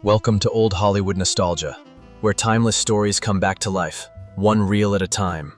Welcome to old Hollywood nostalgia, where timeless stories come back to life, one reel at a time.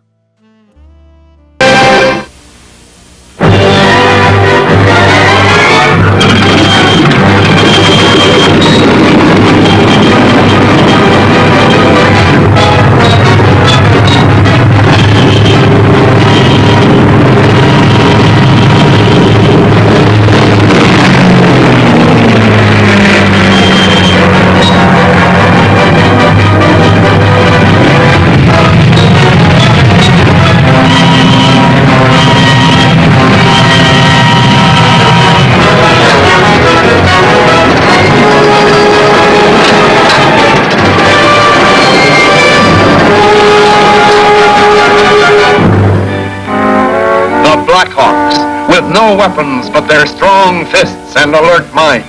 Blackhawks, with no weapons but their strong fists and alert minds.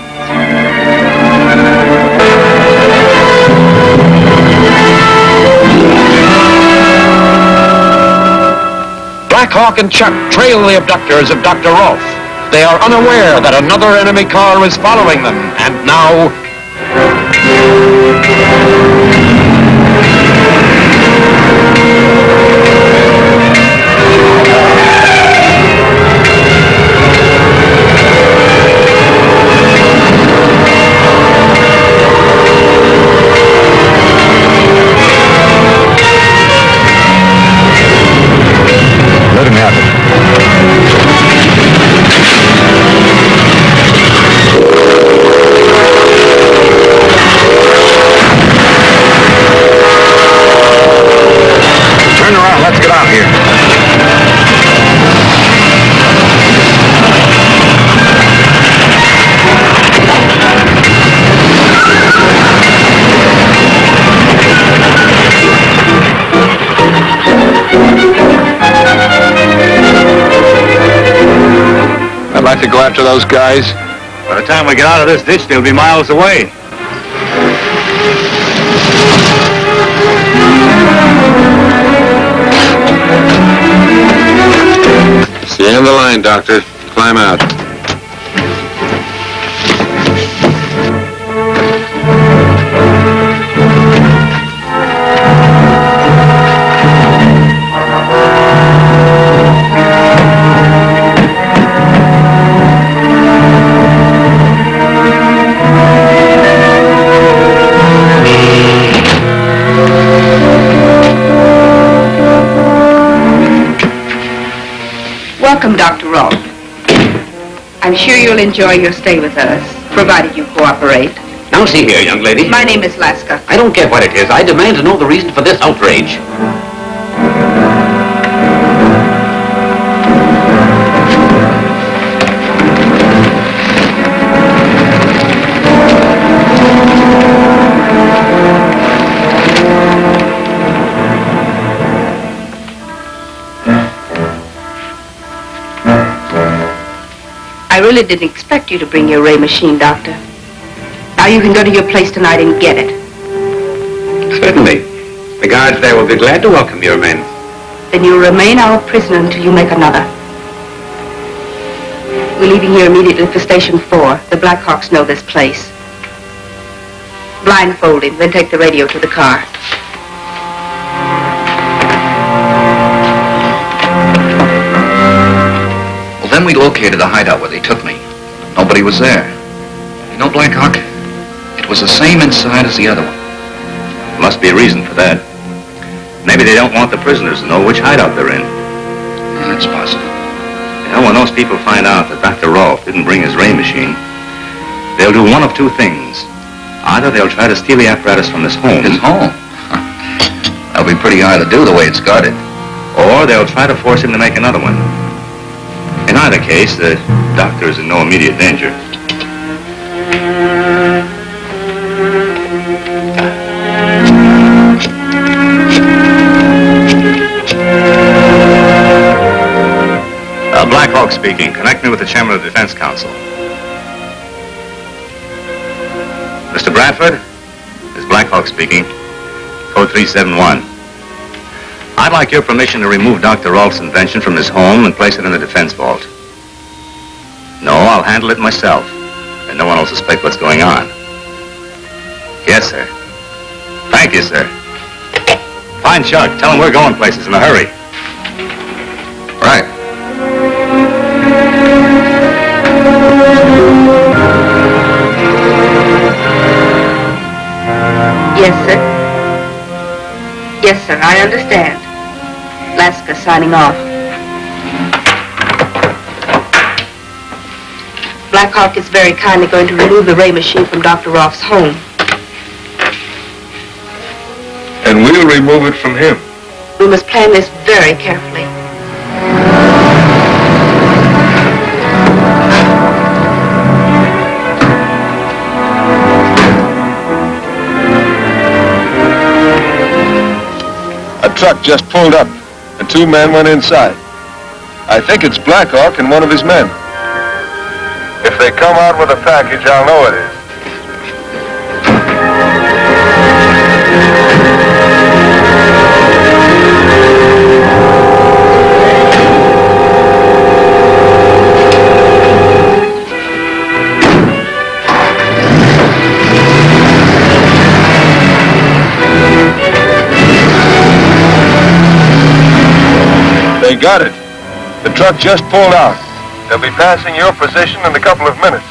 Blackhawk and Chuck trail the abductors of Dr. Rolfe. They are unaware that another enemy car is following them, and now... Let him have it. Turn around, let's get out of here. I'd like to go after those guys. By the time we get out of this ditch, they'll be miles away. It's the end of the line, Doctor. Climb out. Welcome, Dr. Rolfe. I'm sure you'll enjoy your stay with us, provided you cooperate. Now see here, young lady. My name is Laska. I don't care what it is. I demand to know the reason for this outrage. I really didn't expect you to bring your ray machine, Doctor. Now you can go to your place tonight and get it. Certainly. The guards there will be glad to welcome your men. Then you'll remain our prisoner until you make another. We're leaving here immediately for Station 4. The Blackhawks know this place. Blindfold him, then take the radio to the car. Then we located the hideout where they took me. Nobody was there. You know, Blackhawk, it was the same inside as the other one. Must be a reason for that. Maybe they don't want the prisoners to know which hideout they're in. That's possible. You know, when those people find out that Dr. Rolfe didn't bring his ray machine, they'll do one of two things. Either they'll try to steal the apparatus from his home. His home? That'll be pretty hard to do the way it's guarded. Or they'll try to force him to make another one. In either case, the doctor is in no immediate danger. Blackhawk speaking. Connect me with the chairman of the Defense Council. Mr. Bradford? This is Blackhawk speaking. Code 371. I'd like your permission to remove Dr. Rolfe's invention from his home and place it in the defense vault. No, I'll handle it myself, and no one will suspect what's going on. Yes, sir. Thank you, sir. Fine shot. Tell him we're going places in a hurry. Right. Yes, sir. Yes, sir, I understand. Laska signing off. Blackhawk is very kindly going to remove the ray machine from Dr. Roth's home. And we'll remove it from him. We must plan this very carefully. A truck just pulled up, and 2 men went inside. I think it's Blackhawk and one of his men. If they come out with a package, I'll know it is. They got it. The truck just pulled out. They'll be passing your position in a couple of minutes.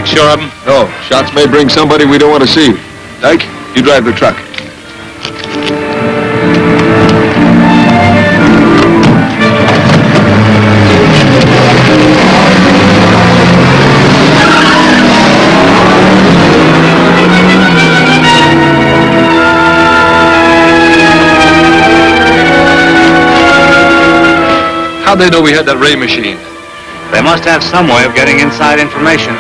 Sure of him? No, shots may bring somebody we don't want to see. Dyke, you drive the truck. How'd they know we had that ray machine? They must have some way of getting inside information.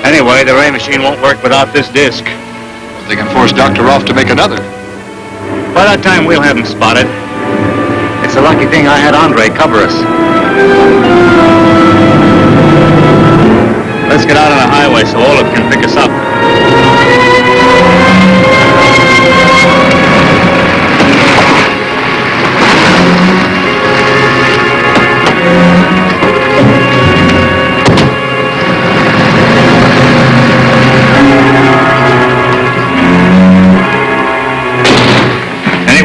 Anyway, the ray machine won't work without this disc. They can force Dr. Roth to make another. By that time, we'll have him spotted. It's a lucky thing I had Andre cover us. Let's get out on the highway so Olaf can pick us up.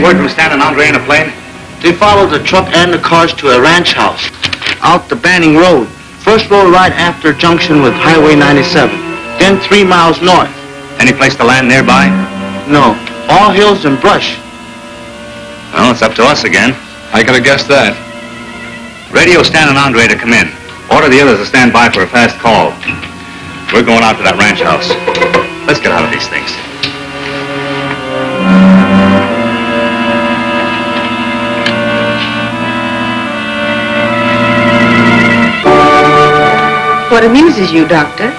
Word from Stan and Andre in a plane? They followed the truck and the cars to a ranch house out the Banning Road. First road right after junction with Highway 97. Then 3 miles north. Any place to land nearby? No, all hills and brush. Well, it's up to us again. I could have guessed that. Radio Stan and Andre to come in. Order the others to stand by for a fast call. We're going out to that ranch house. Let's get out of these things. What amuses you, Doctor?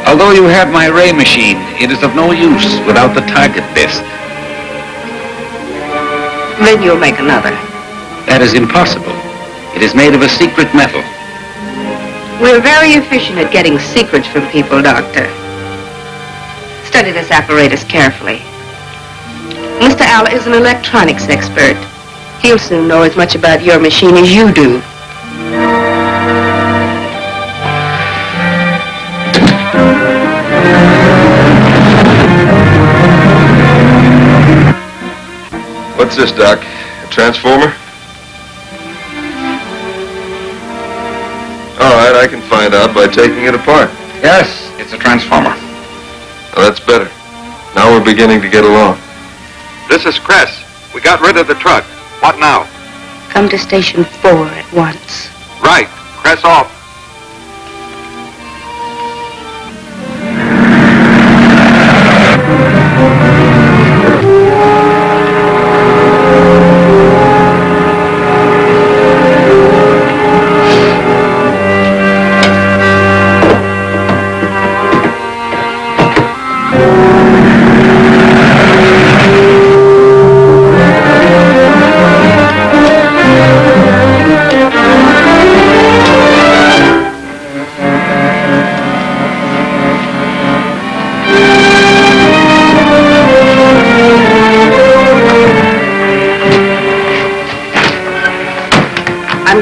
Although you have my ray machine, it is of no use without the target disc. Then you'll make another. That is impossible. It is made of a secret metal. We're very efficient at getting secrets from people, Doctor. Study this apparatus carefully. Mr. Alyn is an electronics expert. He'll soon know as much about your machine as you do. What's this, Doc? A transformer? All right, I can find out by taking it apart. Yes, it's a transformer. Well, that's better. Now we're beginning to get along. This is Cress. We got rid of the truck. What now? Come to Station 4 at once. Right. Cress off.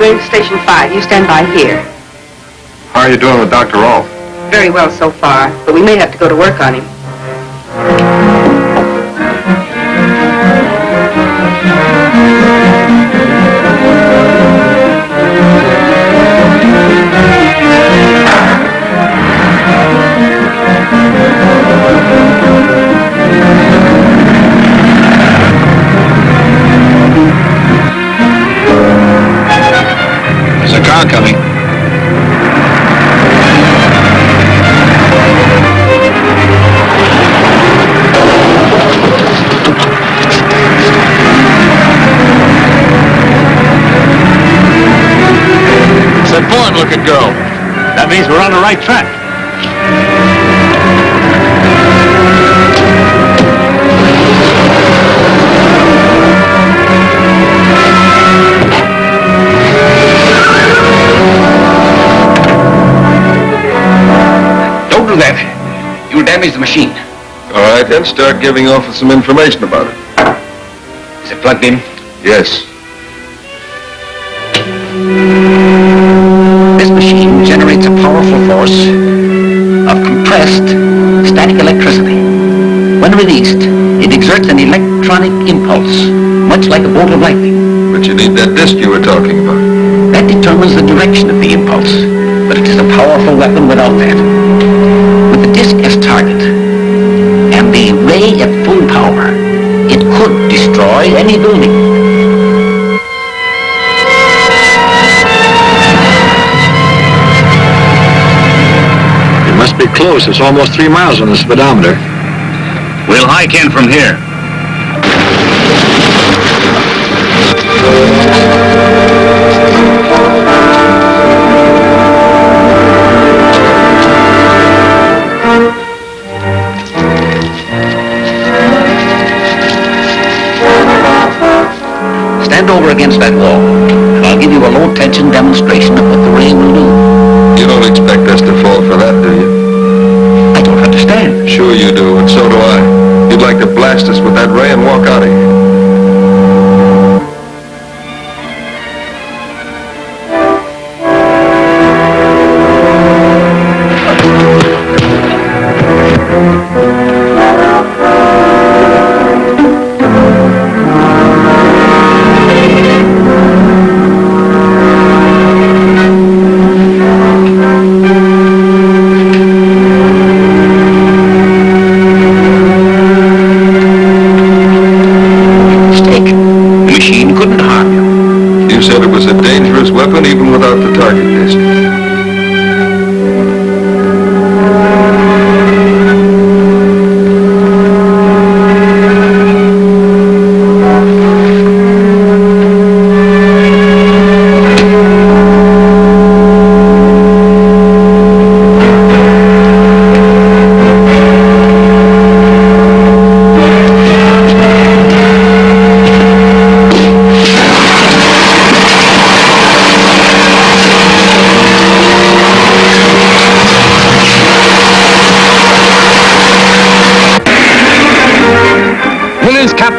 Going to Station 5. You stand by here. How are you doing with Dr. Rolfe? Very well so far, but we may have to go to work on him. There's a car coming. It's that foreign-looking girl. That means we're on the right track. Don't do that. You'll damage the machine. All right, then start giving off with some information about it. Is it plugged in? Yes. This machine generates a powerful force of compressed static electricity. When released, it exerts an electronic impulse, much like a bolt of lightning. But you need that disc you were talking about. That determines the direction of the impulse, but it is a powerful weapon without that. With the disc as target and the ray at full power, it could destroy any building. Must be close. It's almost 3 miles on the speedometer. We'll hike in from here. Stand over against that wall, and I'll give you a low-tension demonstration of what the ray will do. You don't expect us to fall for that, do you? I don't understand. Sure you do, and so do I. You'd like to blast us with that ray and walk out of here.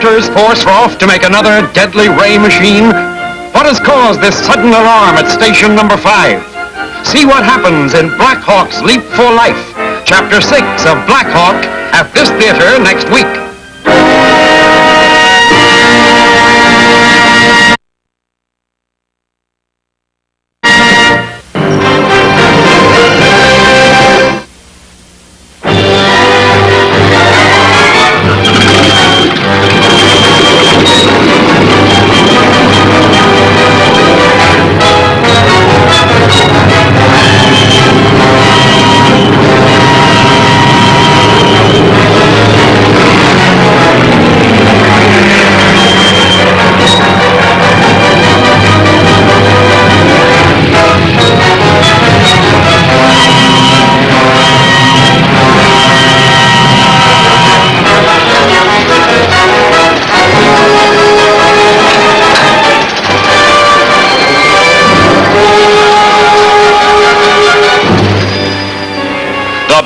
aviators force Rolf to make another deadly ray machine? What has caused this sudden alarm at station number 5? See what happens in Blackhawk's Leap for Life, Chapter 6 of Blackhawk, at this theater next week.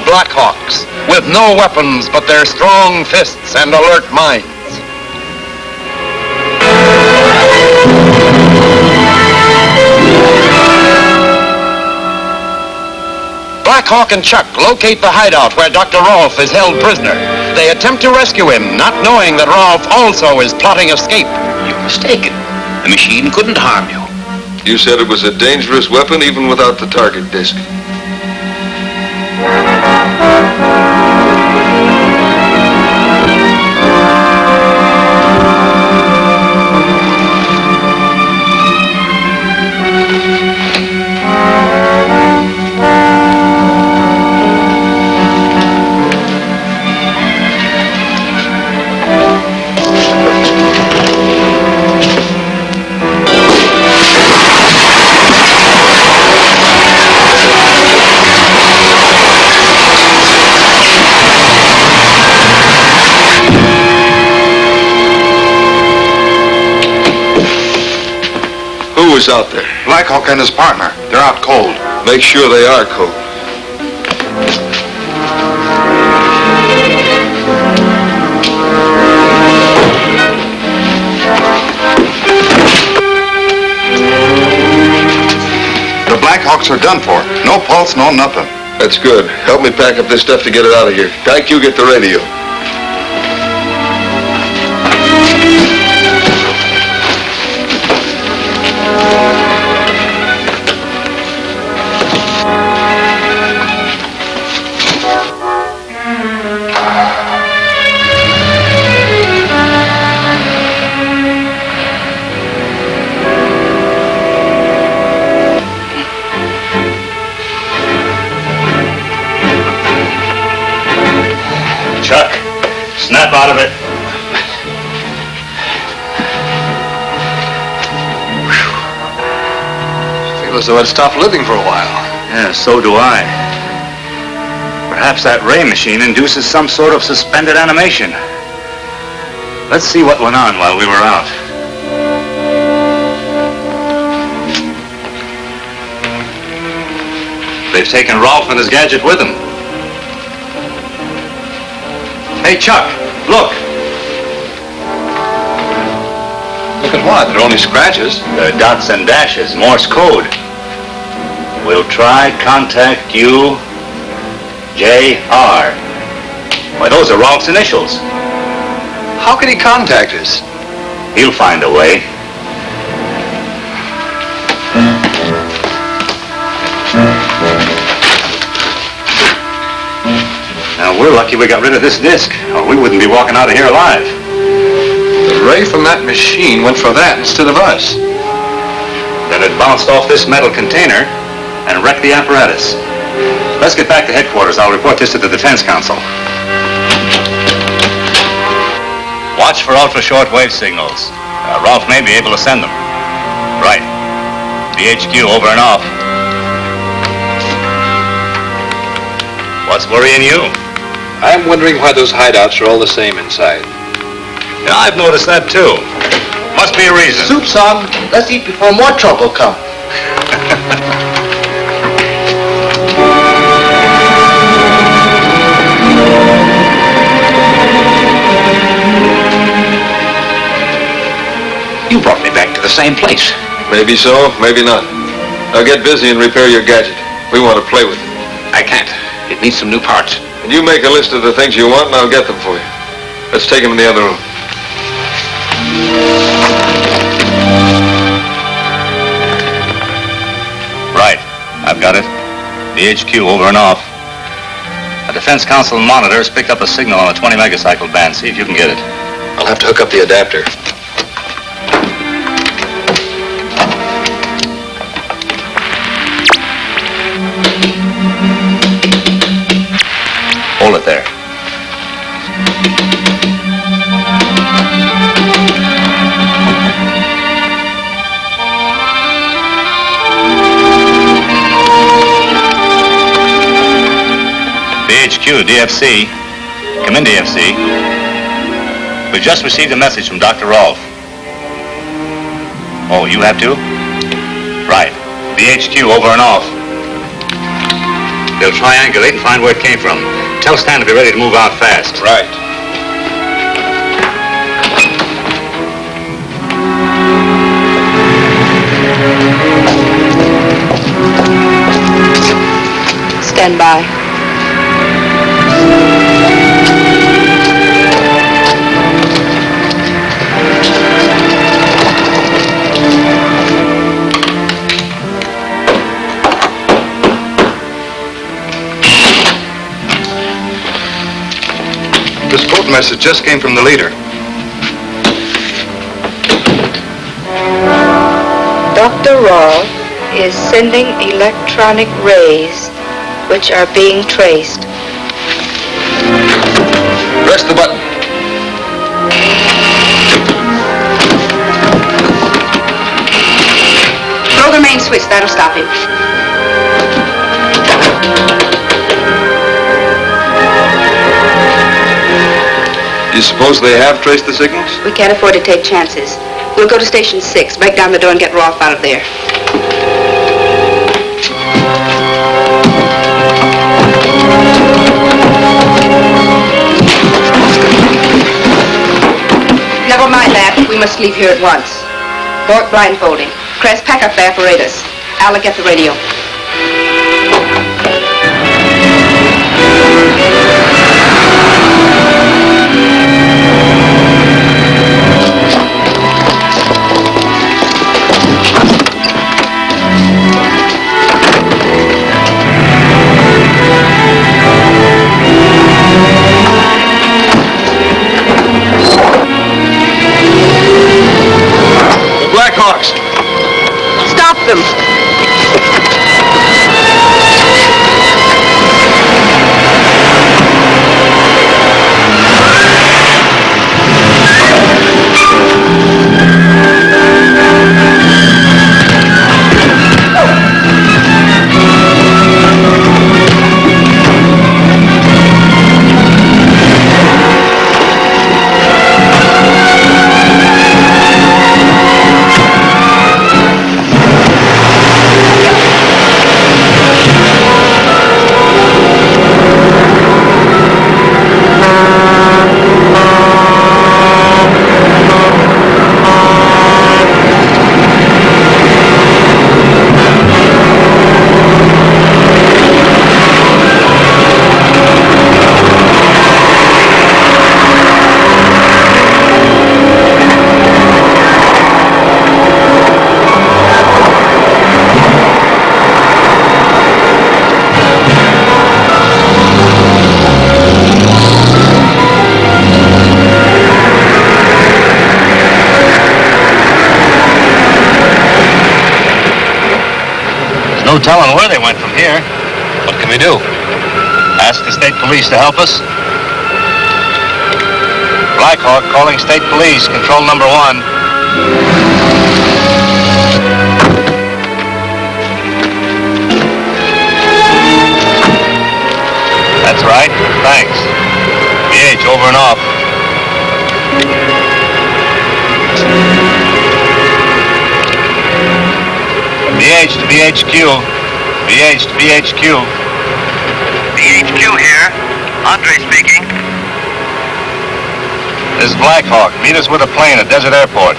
Blackhawks, with no weapons but their strong fists and alert minds. Blackhawk and Chuck locate the hideout where Dr. Rolf is held prisoner. They attempt to rescue him, not knowing that Rolf also is plotting escape. You're mistaken. The machine couldn't harm you. You said it was a dangerous weapon even without the target disc. Who's out there? Blackhawk and his partner. They're out cold. Make sure they are cold. The Blackhawks are done for. No pulse, no nothing. That's good. Help me pack up this stuff to get it out of here. Kirk, you get the radio. Chuck, snap out of it. I feel as though I'd stopped living for a while. Yeah, so do I. Perhaps that ray machine induces some sort of suspended animation. Let's see what went on while we were out. They've taken Rolf and his gadget with them. Hey, Chuck, look. Look at what? They're only scratches. The dots and dashes, Morse code. We'll try contact you, J.R. Why, those are Rolf's initials. How can he contact us? He'll find a way. Now, we're lucky we got rid of this disc, or we wouldn't be walking out of here alive. The ray from that machine went for that instead of us. Then it bounced off this metal container and wrecked the apparatus. Let's get back to headquarters. I'll report this to the Defense Council. Watch for ultra-short wave signals. Rolf may be able to send them. Right. DHQ over and off. What's worrying you? I'm wondering why those hideouts are all the same inside. Yeah, I've noticed that too. Must be a reason. Soup's on. Let's eat before more trouble comes. same place. Maybe so, maybe not. Now get busy and repair your gadget. We want to play with it. I can't. It needs some new parts. And you make a list of the things you want and I'll get them for you. Let's take them in the other room. Right. I've got it. The HQ over and off. A Defense Council monitor has picked up a signal on a 20 megacycle band. See if you can get it. I'll have to hook up the adapter. Hold it there. BHQ, DFC. Come in, DFC. We just received a message from Dr. Rolfe. Oh, you have to? Right. BHQ, over and off. They'll triangulate and find where it came from. Tell Stan to be ready to move out fast. Right. Stand by. This code message just came from the leader. Dr. Rolfe is sending electronic rays which are being traced. Press the button. Throw the main switch, that'll stop him. You suppose they have traced the signals? We can't afford to take chances. We'll go to Station 6, break down the door and get Rolfe out of there. Never mind that. We must leave here at once. Thwart blindfolding. Crest, pack up the apparatus. Alyn, get the radio. Blackhawks! Stop them! No telling where they went from here. What can we do? Ask the state police to help us? Blackhawk calling state police, control number 1. That's right. Thanks. BH, over and off. BH to BHQ. BH to BHQ. BHQ here. Andre speaking. This is Blackhawk. Meet us with a plane at Desert Airport.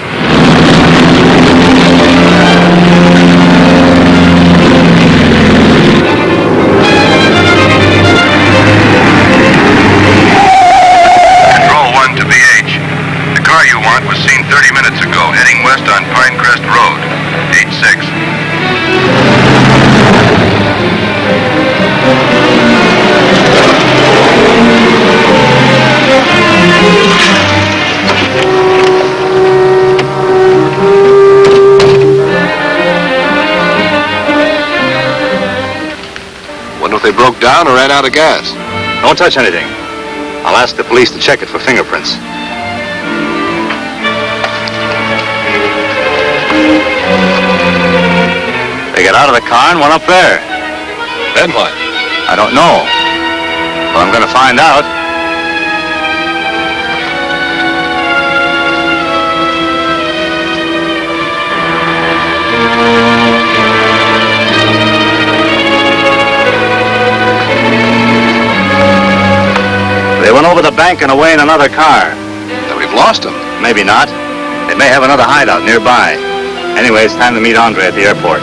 down or ran out of gas. Don't touch anything. I'll ask the police to check it for fingerprints. They got out of the car and went up there. Then what? I don't know. But I'm going to find out. They went over the bank and away in another car. Then we've lost them. Maybe not. They may have another hideout nearby. Anyway, it's time to meet Andre at the airport.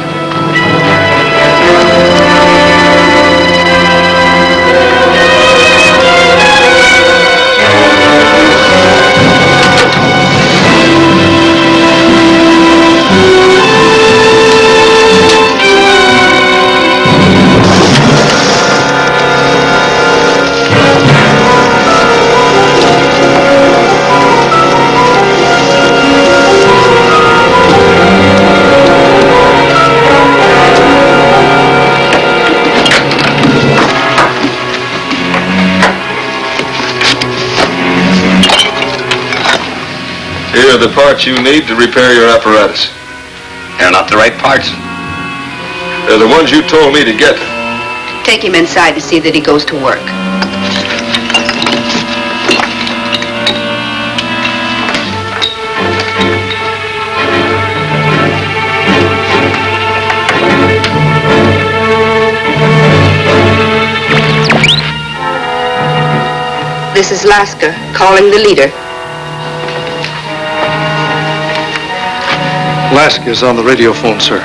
Here are the parts you need to repair your apparatus. They're not the right parts. They're the ones you told me to get. Take him inside and see that he goes to work. This is Lasker, calling the leader. Lasker is on the radio phone, sir.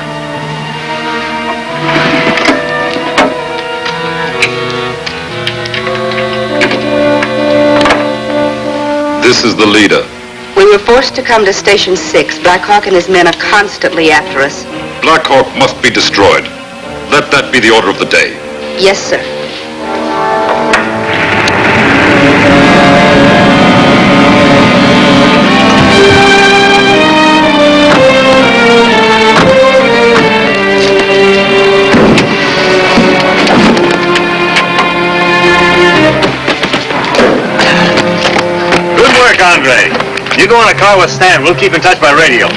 This is the leader. We were forced to come to Station 6. Blackhawk and his men are constantly after us. Blackhawk must be destroyed. Let that be the order of the day. Yes, sir. Andre, you go in a car with Stan. We'll keep in touch by radio.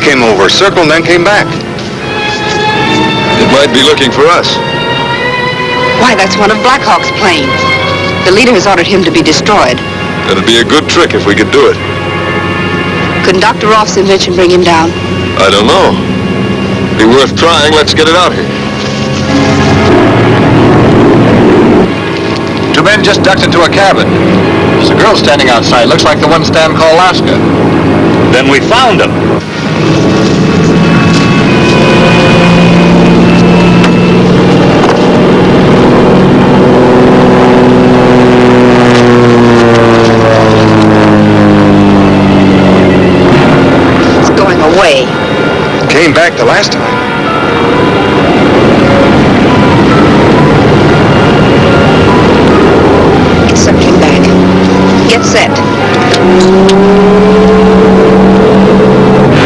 Came over, circled, and then came back. It might be looking for us. Why, that's one of Blackhawk's planes. The leader has ordered him to be destroyed. It'd be a good trick if we could do it. Couldn't Dr. Roth's invention bring him down? I don't know. Be worth trying. Let's get it out here. Two men just ducked into a cabin. There's a girl standing outside. Looks like the one Stan called Lasker. Then we found him. It's going away. Came back the last time. It's circling back. Get set.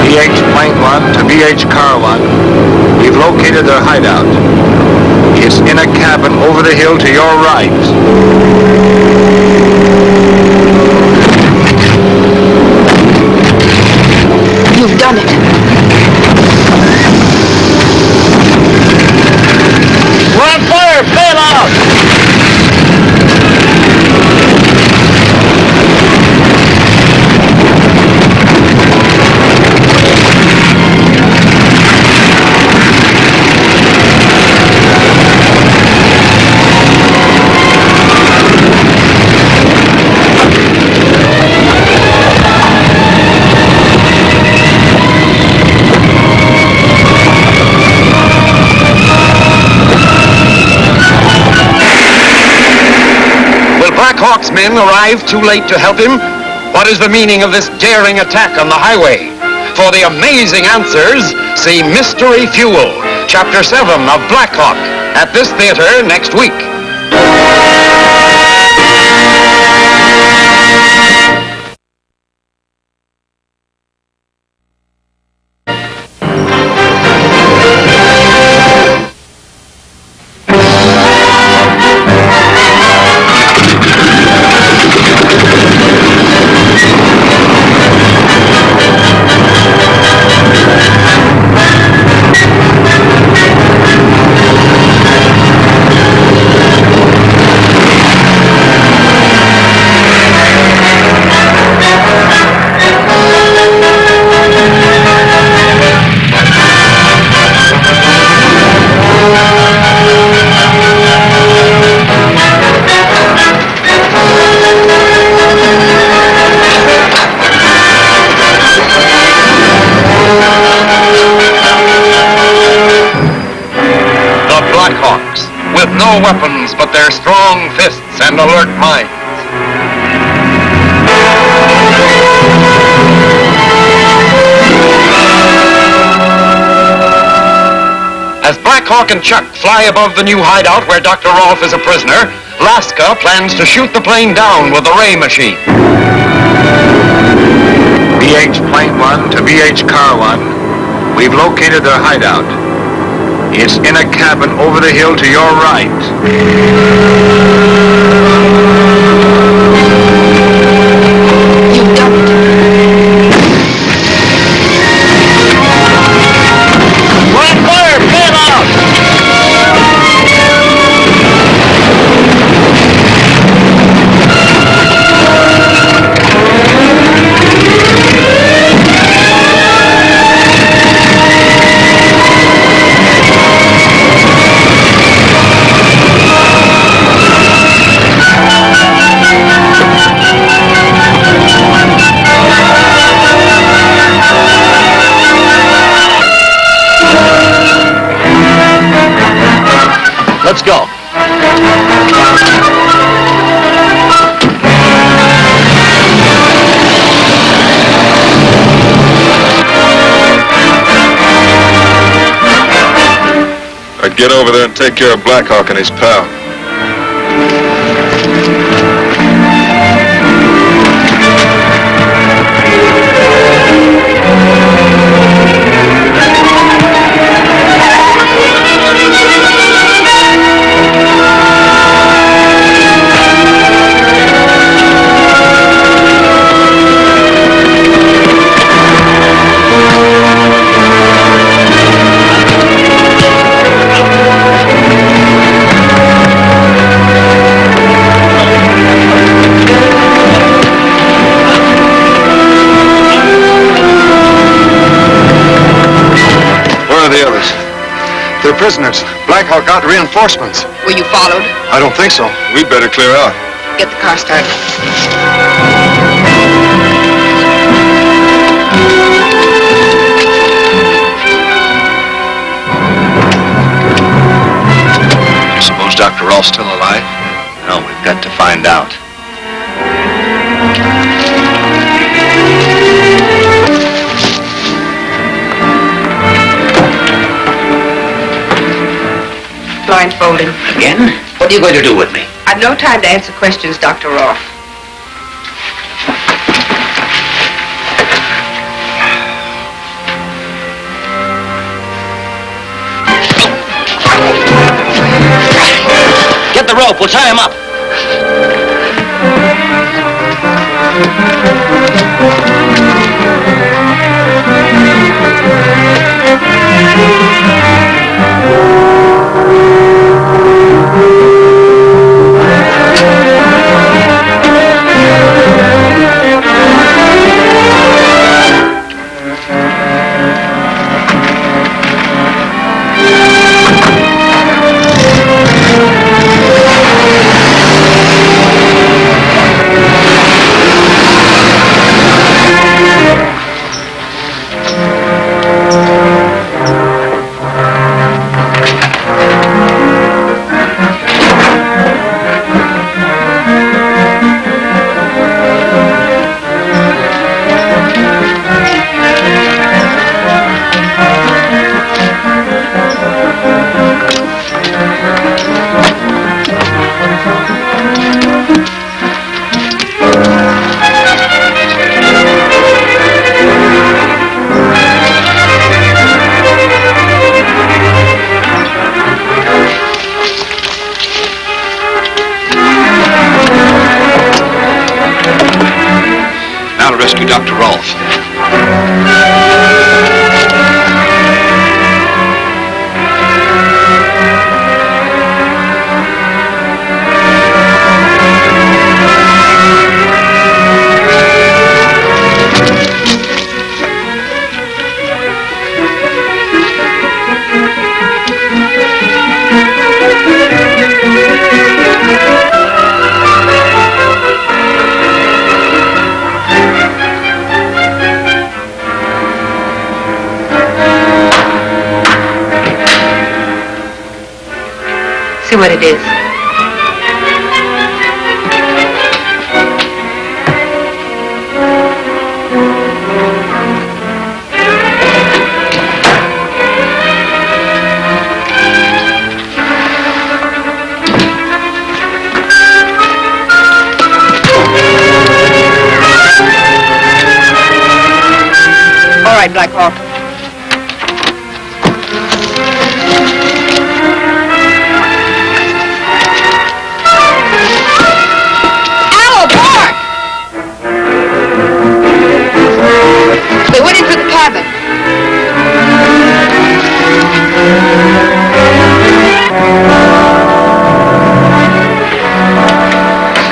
BH Plane 1 to BH Car 1. We've located their hideout. It's in a cabin over the hill to your right. You've done it. We're on fire! Bail out! Hawk's men arrived too late to help him? What is the meaning of this daring attack on the highway? For the amazing answers, see Mystery Fuel, Chapter 7 of Blackhawk, at this theater next week. Blackhawks, with no weapons but their strong fists and alert minds. As Blackhawk and Chuck fly above the new hideout where Dr. Rolfe is a prisoner, Laska plans to shoot the plane down with the ray machine. BH Plane 1 to BH Car 1, we've located their hideout. It's in a cabin over the hill to your right. You dumped. Black fire! Pan out! Let's go. I'd get over there and take care of Blackhawk and his pal. They're prisoners. Blackhawk got reinforcements. Were you followed? I don't think so. We'd better clear out. Get the car started. You suppose Dr. Rolfe's still alive? No, we've got to find out. Blindfolding. Again? What are you going to do with me? I've no time to answer questions, Dr. Rolfe. Get the rope. We'll tie him up. See what it is. All right, Blackhawk. They went into the cabin.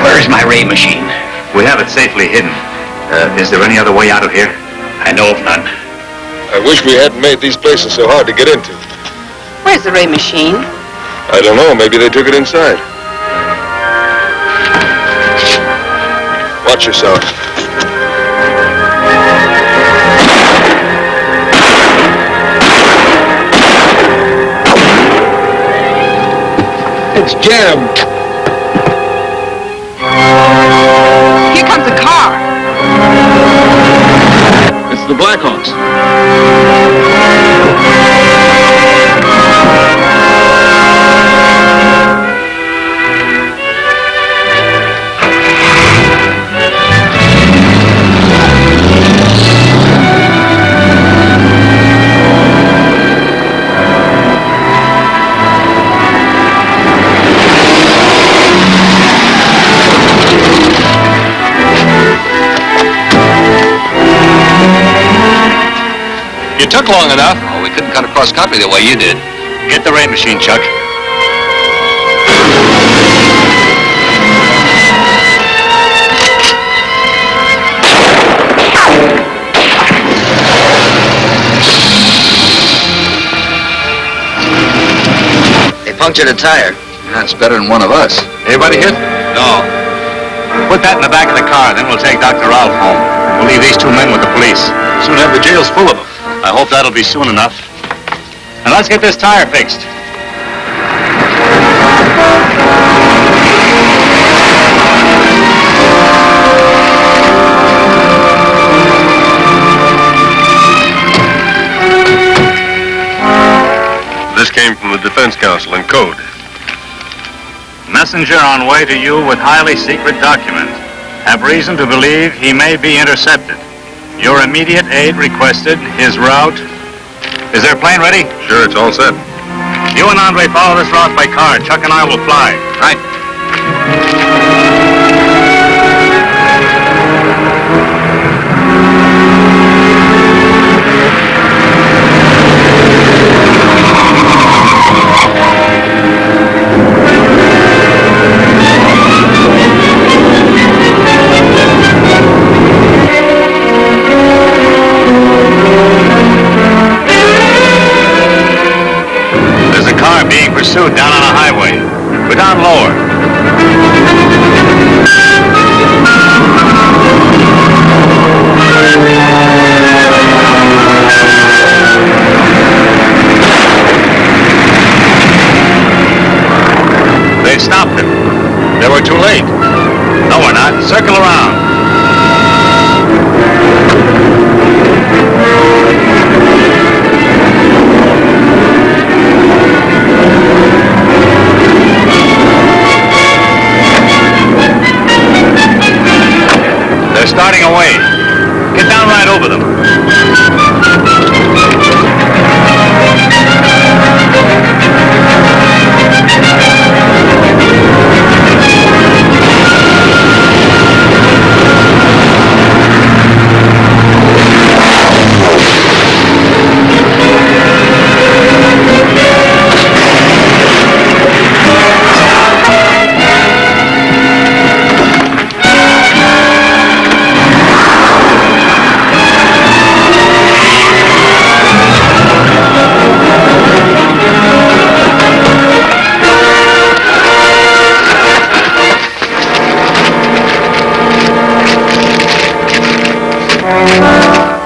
Where's my ray machine? We have it safely hidden. Is there any other way out of here? I know of none. I wish we hadn't made these places so hard to get into. Where's the ray machine? I don't know. Maybe they took it inside. Watch yourself. It's jammed. Here comes a car. It's the Blackhawks. You took long enough. Oh, we couldn't cut across country the way you did. Get the ray machine, Chuck. They punctured a tire. That's better than one of us. Anybody hit? No. Put that in the back of the car, then we'll take Dr. Ralph home. We'll leave these two men with the police. Soon have the jails full of them. I hope that'll be soon enough. And let's get this tire fixed. This came from the Defense Council in code. Messenger on way to you with highly secret document. Have reason to believe he may be intercepted. Your immediate aid requested. His route. Is their plane ready? Sure, it's all set. You and Andre follow this route by car. Chuck and I will fly. Right. Being pursued down on a highway. Go down lower. They stopped him. They were too late. No, we're not. Circle around. They're starting away. Get down right over them.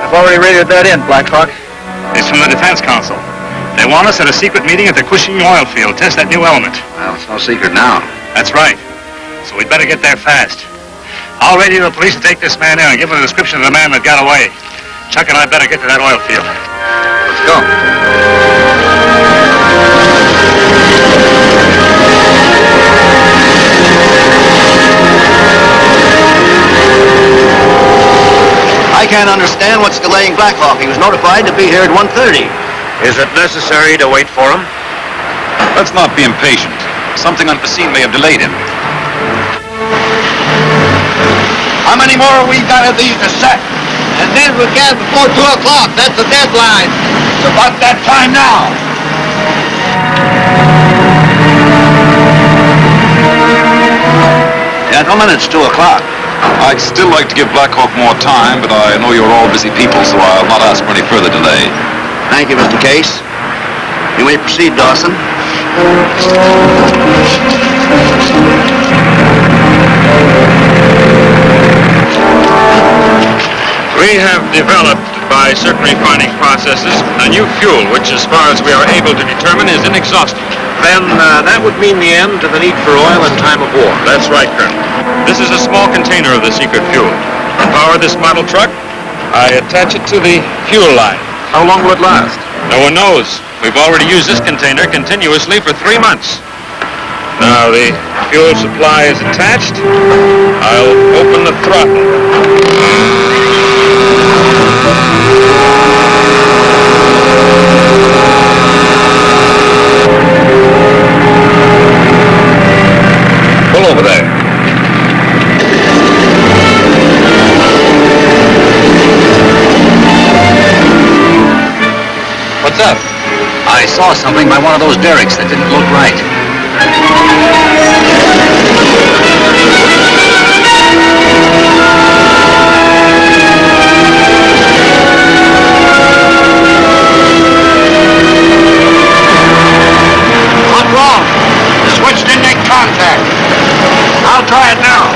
Already radioed that in, Blackhawk. It's from the Defense Council. They want us at a secret meeting at the Cushing oil field. Test that new element. Well, it's no secret now. That's right. So we'd better get there fast. I'll radio the police to take this man in and give them a description of the man that got away. Chuck and I better get to that oil field. Let's go. I can't understand what's delaying Blackhawk. He was notified to be here at 1:30. Is it necessary to wait for him? Let's not be impatient. Something unforeseen may have delayed him. How many more have we got of these to set? And then we'll get before 2 o'clock. That's the deadline. It's about that time now. Gentlemen, it's 2 o'clock. I'd still like to give Blackhawk more time, but I know you're all busy people, so I'll not ask for any further delay. Thank you, Mr. Case. You may proceed, Dawson. We have developed, by certain refining processes, a new fuel, which, as far as we are able to determine, is inexhaustible. Then that would mean the end to the need for oil in time of war. That's right, Colonel. This is a small container of the secret fuel. To power this model truck, I attach it to the fuel line. How long will it last? No one knows. We've already used this container continuously for 3 months. Now the fuel supply is attached. I'll open the throttle. Pull over there. What's up? I saw something by one of those derricks that didn't look right. What's wrong? The switch didn't make contact. I'll try it now.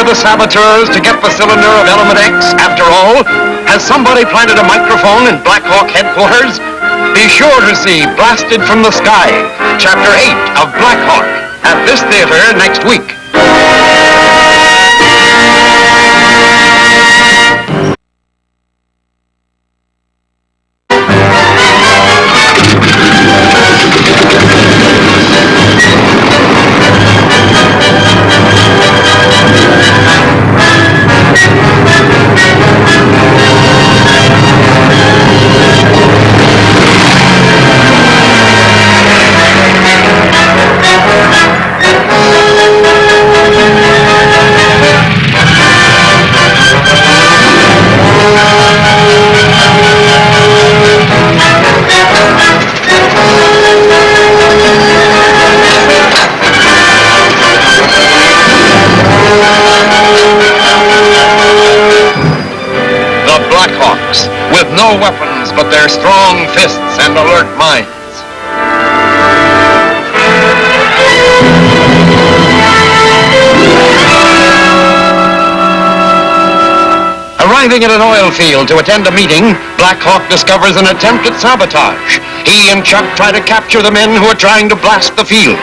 The saboteurs to get the cylinder of Element X after all? Has somebody planted a microphone in Blackhawk headquarters? Be sure to see Blasted from the Sky, Chapter 8 of Blackhawk, at this theater next week. fists and alert minds. Arriving at an oil field to attend a meeting, Blackhawk discovers an attempt at sabotage. He and Chuck try to capture the men who are trying to blast the field.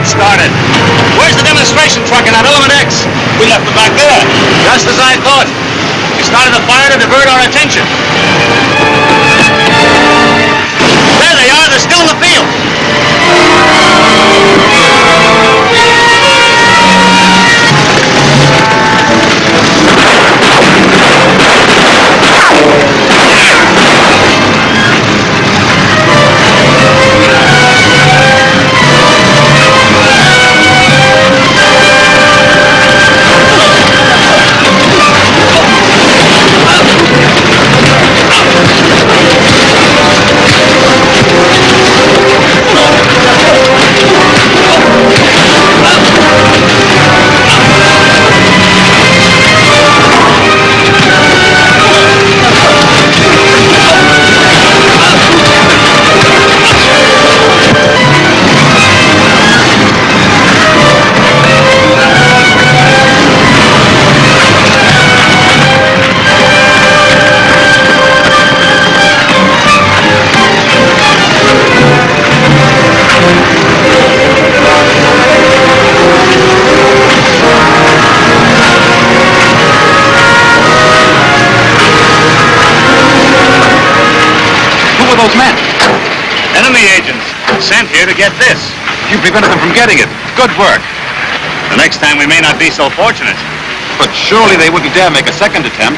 Started. Where's the demonstration truck in that Element X? We left it back there. Just as I thought. We started the fire to divert our attention. There they are. They're still in the field. Those men? Enemy agents sent here to get this. You prevented them from getting it. Good work. The next time we may not be so fortunate. But surely they wouldn't dare make a second attempt.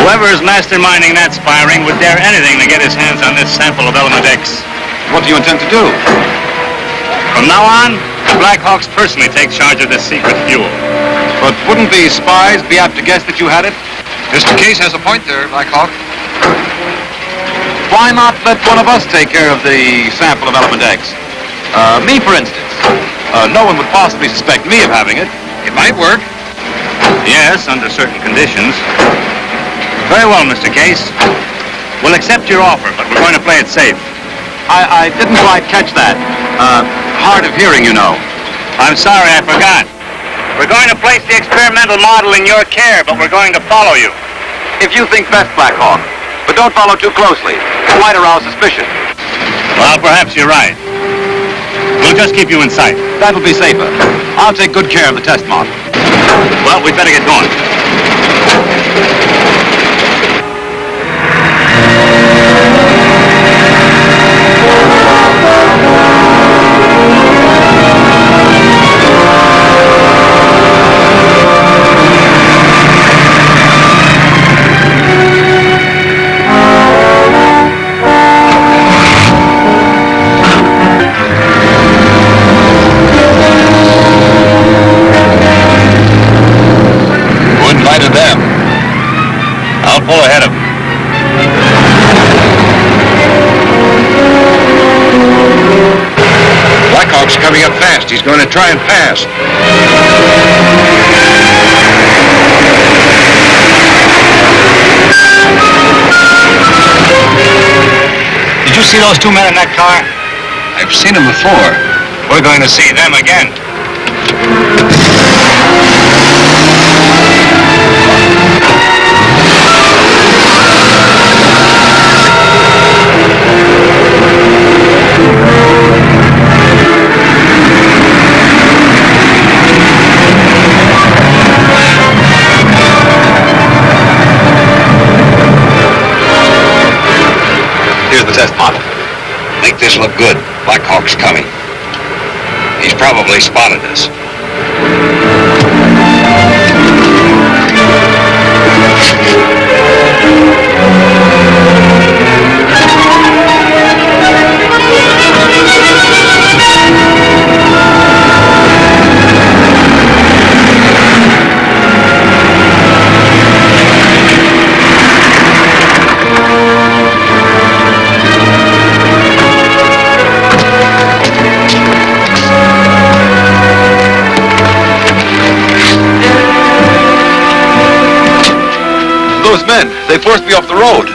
Whoever is masterminding that firing would dare anything to get his hands on this sample of Element X. What do you intend to do? From now on, the Blackhawks personally take charge of this secret fuel. But wouldn't the spies be apt to guess that you had it? Mr. Case has a point there, Blackhawk. Why not let one of us take care of the sample of Element X? Me, for instance. No one would possibly suspect me of having it. It might work. Yes, under certain conditions. Very well, Mr. Case. We'll accept your offer, but we're going to play it safe. I didn't quite catch that. Hard of hearing, you know. I'm sorry, I forgot. We're going to place the experimental model in your care, but we're going to follow you. If you think best, Blackhawk. But don't follow too closely. It might arouse suspicion. Well, perhaps you're right. We'll just keep you in sight. That'll be safer. I'll take good care of the test model. Well, we'd better get going. right of them. I'll pull ahead of him. Blackhawk's coming up fast. He's going to try and pass. Did you see those two men in that car? I've seen him before. We're going to see them again. Here's the test model. Make this look good. Blackhawk's coming. He's probably spotted us. Those men, they forced me off the road.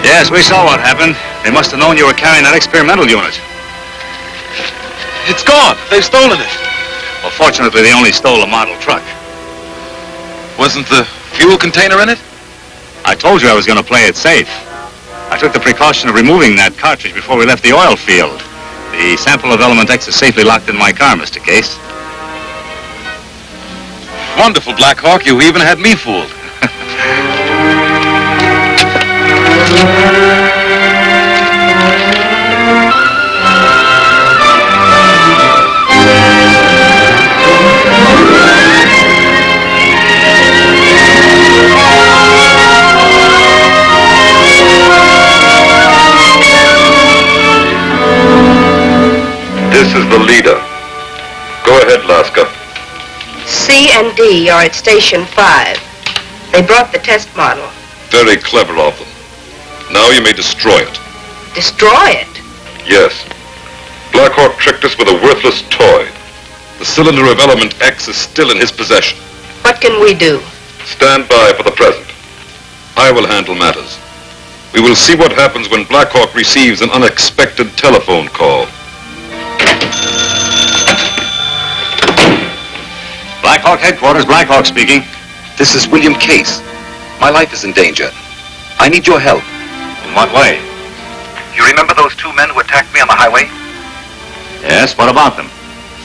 Yes, we saw what happened. They must have known you were carrying that experimental unit. It's gone. They've stolen it. Well, fortunately, they only stole a model truck. Wasn't the fuel container in it? I told you I was going to play it safe. I took the precaution of removing that cartridge before we left the oil field. The sample of element X is safely locked in my car, Mr. Case. Wonderful, Blackhawk. You even had me fooled. This is the leader. Go ahead, Laska. C and D are at Station 5. They brought the test model. Very clever of them. Now you may destroy it. Destroy it? Yes. Blackhawk tricked us with a worthless toy. The cylinder of element X is still in his possession. What can we do? Stand by for the present. I will handle matters. We will see what happens when Blackhawk receives an unexpected telephone call. Blackhawk headquarters, Blackhawk speaking. This is William Case. My life is in danger. I need your help. In what way? You remember those two men who attacked me on the highway? Yes, what about them?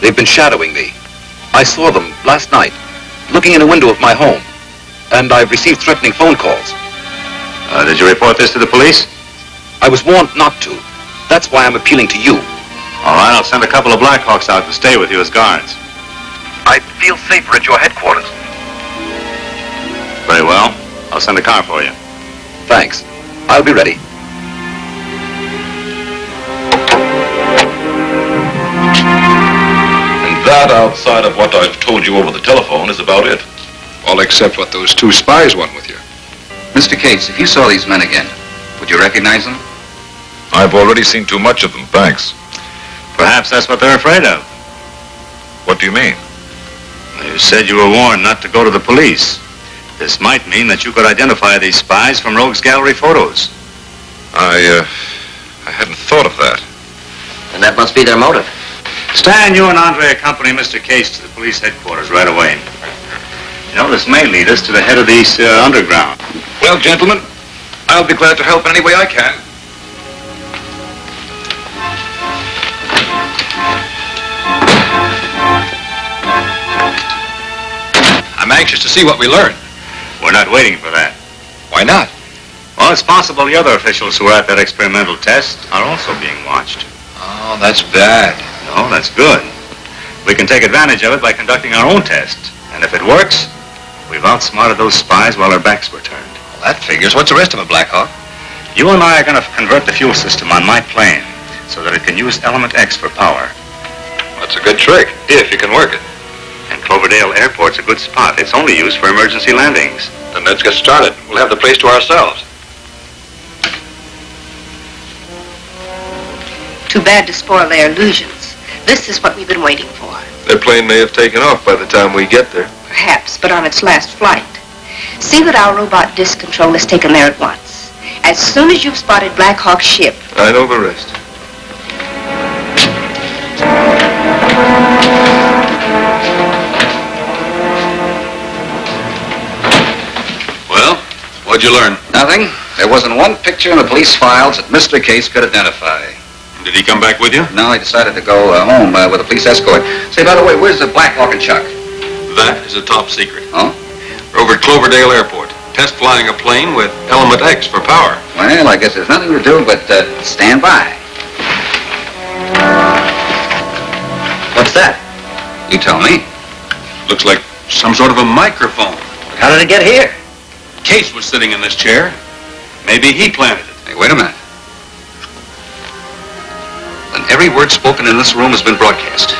They've been shadowing me. I saw them last night, looking in a window of my home. And I've received threatening phone calls. Did you report this to the police? I was warned not to. That's why I'm appealing to you. All right, I'll send a couple of Blackhawks out to stay with you as guards. I'd feel safer at your headquarters. Very well. I'll send a car for you. Thanks. I'll be ready. And that, outside of what I've told you over the telephone, is about it. All except what those two spies want with you. Mr. Case, if you saw these men again, would you recognize them? I've already seen too much of them, thanks. Perhaps that's what they're afraid of. What do you mean? You said you were warned not to go to the police. This might mean that you could identify these spies from Rogues Gallery photos. I hadn't thought of that. And that must be their motive. Stan, you and Andre accompany Mr. Case to the police headquarters right away. You know, this may lead us to the head of the underground. Well, gentlemen, I'll be glad to help in any way I can. I'm anxious to see what we learn. We're not waiting for that. Why not? Well, it's possible the other officials who were at that experimental test are also being watched. Oh, that's bad. No, that's good. We can take advantage of it by conducting our own test. And if it works, we've outsmarted those spies while our backs were turned. Well, that figures. What's the rest of it, Blackhawk? You and I are going to convert the fuel system on my plane so that it can use element X for power. That's a good trick, if you can work it. And Cloverdale Airport's a good spot. It's only used for emergency landings. Then let's get started. We'll have the place to ourselves. Too bad to spoil their illusions. This is what we've been waiting for. Their plane may have taken off by the time we get there. Perhaps, but on its last flight. See that our robot disk control is taken there at once. As soon as you've spotted Blackhawk's ship. I know the rest. Well, what'd you learn? Nothing. There wasn't one picture in the police files that Mr. Case could identify. Did he come back with you? No, he decided to go home with a police escort. Say, by the way, where's the Blackhawk and Chuck? That is a top secret. Oh? We're over at Cloverdale Airport, test flying a plane with Element X for power. Well, I guess there's nothing to do but stand by. What's that? You tell me. Looks like some sort of a microphone. How did it get here? Case was sitting in this chair. Maybe he planted it. Hey, wait a minute. Then every word spoken in this room has been broadcast.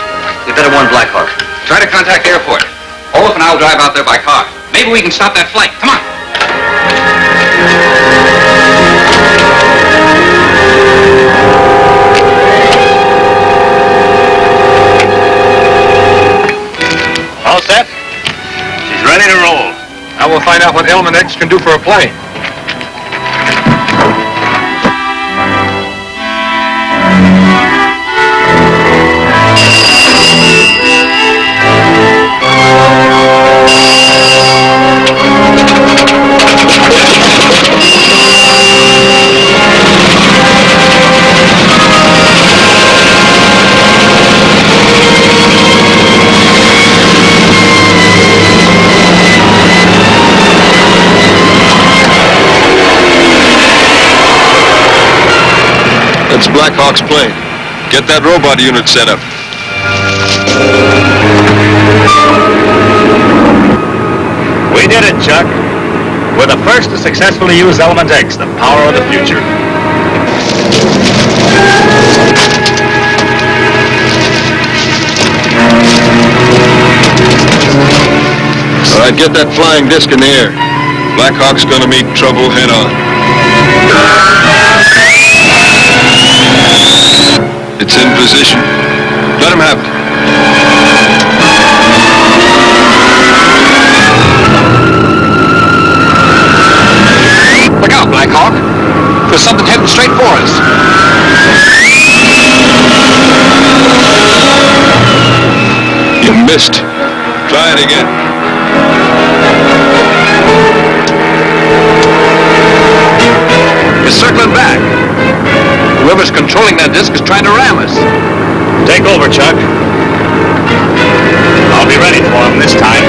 You better warn Blackhawk. Try to contact the airport. Olaf and I will drive out there by car. Maybe we can stop that flight. Come on. All set? She's ready to roll. Now we'll find out what Element X can do for a plane. That's Blackhawk's plane. Get that robot unit set up. We did it, Chuck. We're the first to successfully use Element X, the power of the future. All right, get that flying disc in the air. Blackhawk's gonna meet trouble head on. It's in position. Let him have it. Look out, Blackhawk. There's something heading straight for us. You missed. Try it again. It's circling back. Whoever's controlling that disc is trying to ram us. Take over, Chuck. I'll be ready for him this time.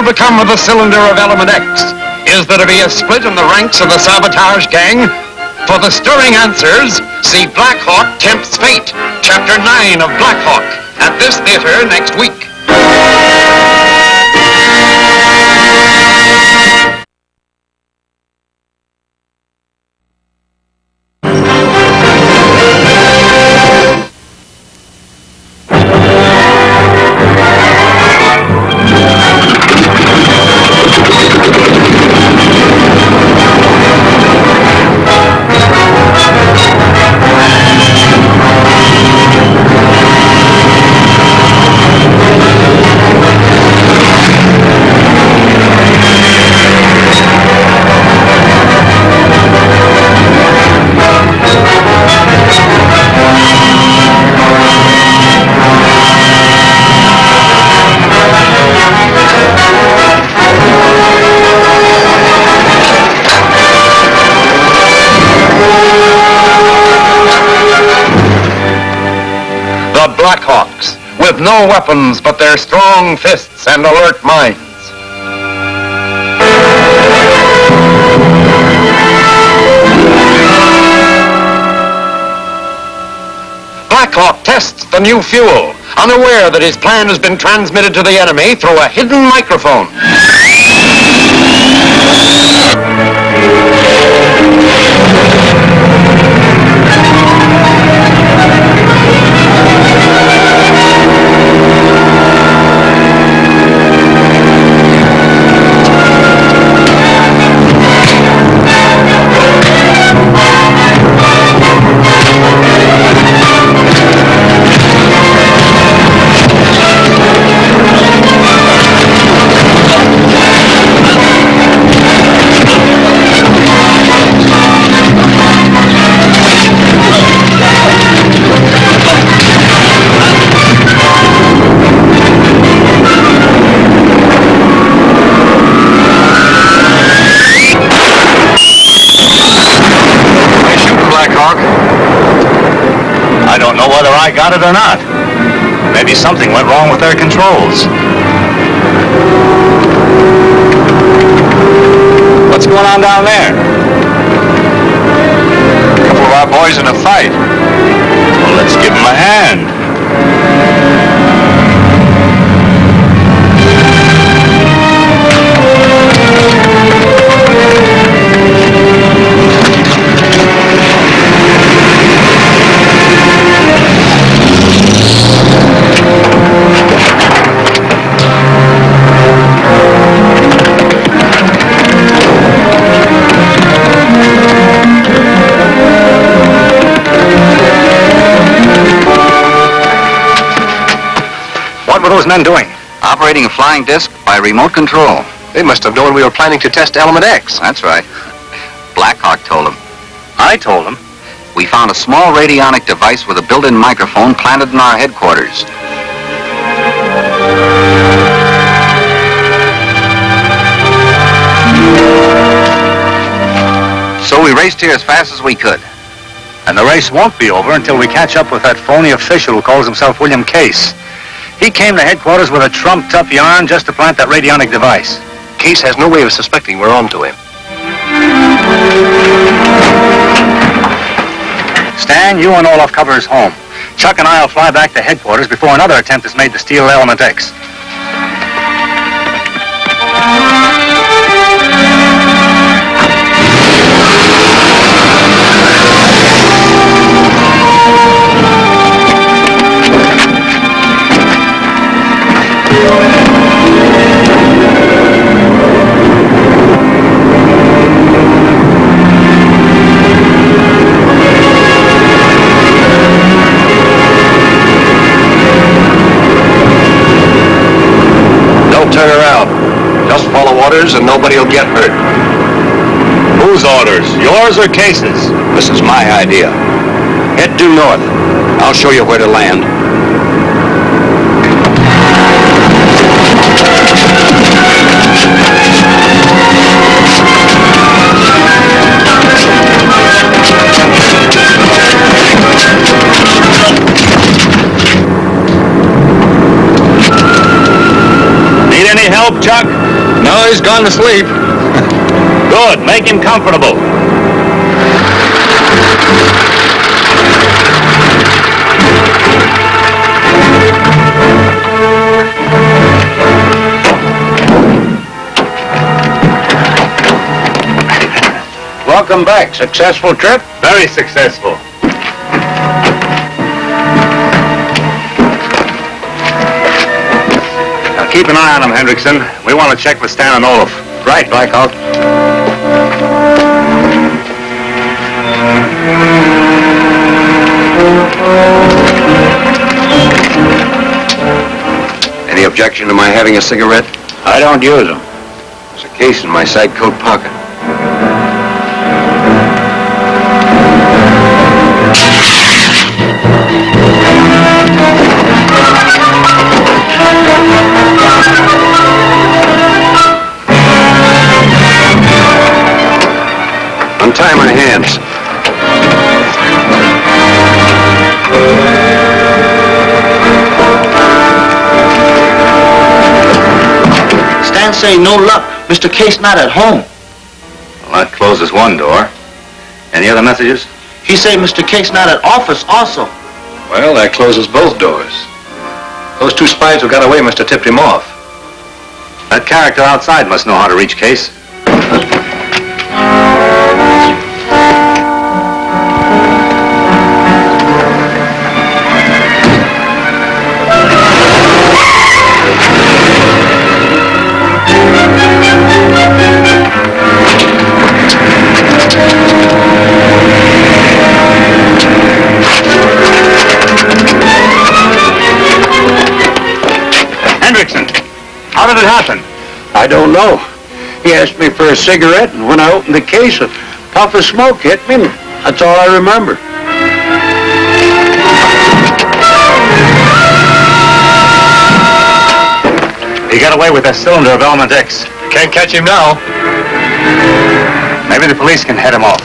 Become of the cylinder of Element X? Is there to be a split in the ranks of the sabotage gang? For the stirring answers, see Blackhawk Tempts Fate, Chapter 9 of Blackhawk, at this theater next week. with no weapons but their strong fists and alert minds. Blackhawk tests the new fuel, unaware that his plan has been transmitted to the enemy through a hidden microphone. I don't know whether I got it or not. Maybe something went wrong with their controls. What's going on down there? A couple of our boys in a fight. Well, let's give them a hand. What were those men doing? Operating a flying disc by remote control. They must have known we were planning to test Element X. That's right. Blackhawk told them. I told them. We found a small radionic device with a built-in microphone planted in our headquarters. So we raced here as fast as we could. And the race won't be over until we catch up with that phony official who calls himself William Case. He came to headquarters with a trumped-up yarn just to plant that radionic device. Case has no way of suspecting we're on to him. Stan, you and Olaf cover his home. Chuck and I will fly back to headquarters before another attempt is made to steal Element X. Turn around. Just follow orders and nobody will get hurt. Whose orders? Yours or Case's? This is my idea. Head due north. I'll show you where to land. Any help, Chuck? No, he's gone to sleep. Good. Make him comfortable. Welcome back. Successful trip? Very successful. Keep an eye on him, Hendrickson. We want to check with Stan and Olaf. Right, Blackhawk. Any objection to my having a cigarette? I don't use them. There's a case in my side coat pocket. Untie my hands. man saying no luck. Mr. Case not at home. Well, that closes one door. Any other messages? He say Mr. Case not at office also. Well, that closes both doors. Those two spies who got away must have tipped him off. That character outside must know how to reach Case. How did it happen? I don't know. He asked me for a cigarette, and when I opened the case, a puff of smoke hit me. That's all I remember. He got away with that cylinder of element X. Can't catch him now. Maybe the police can head him off.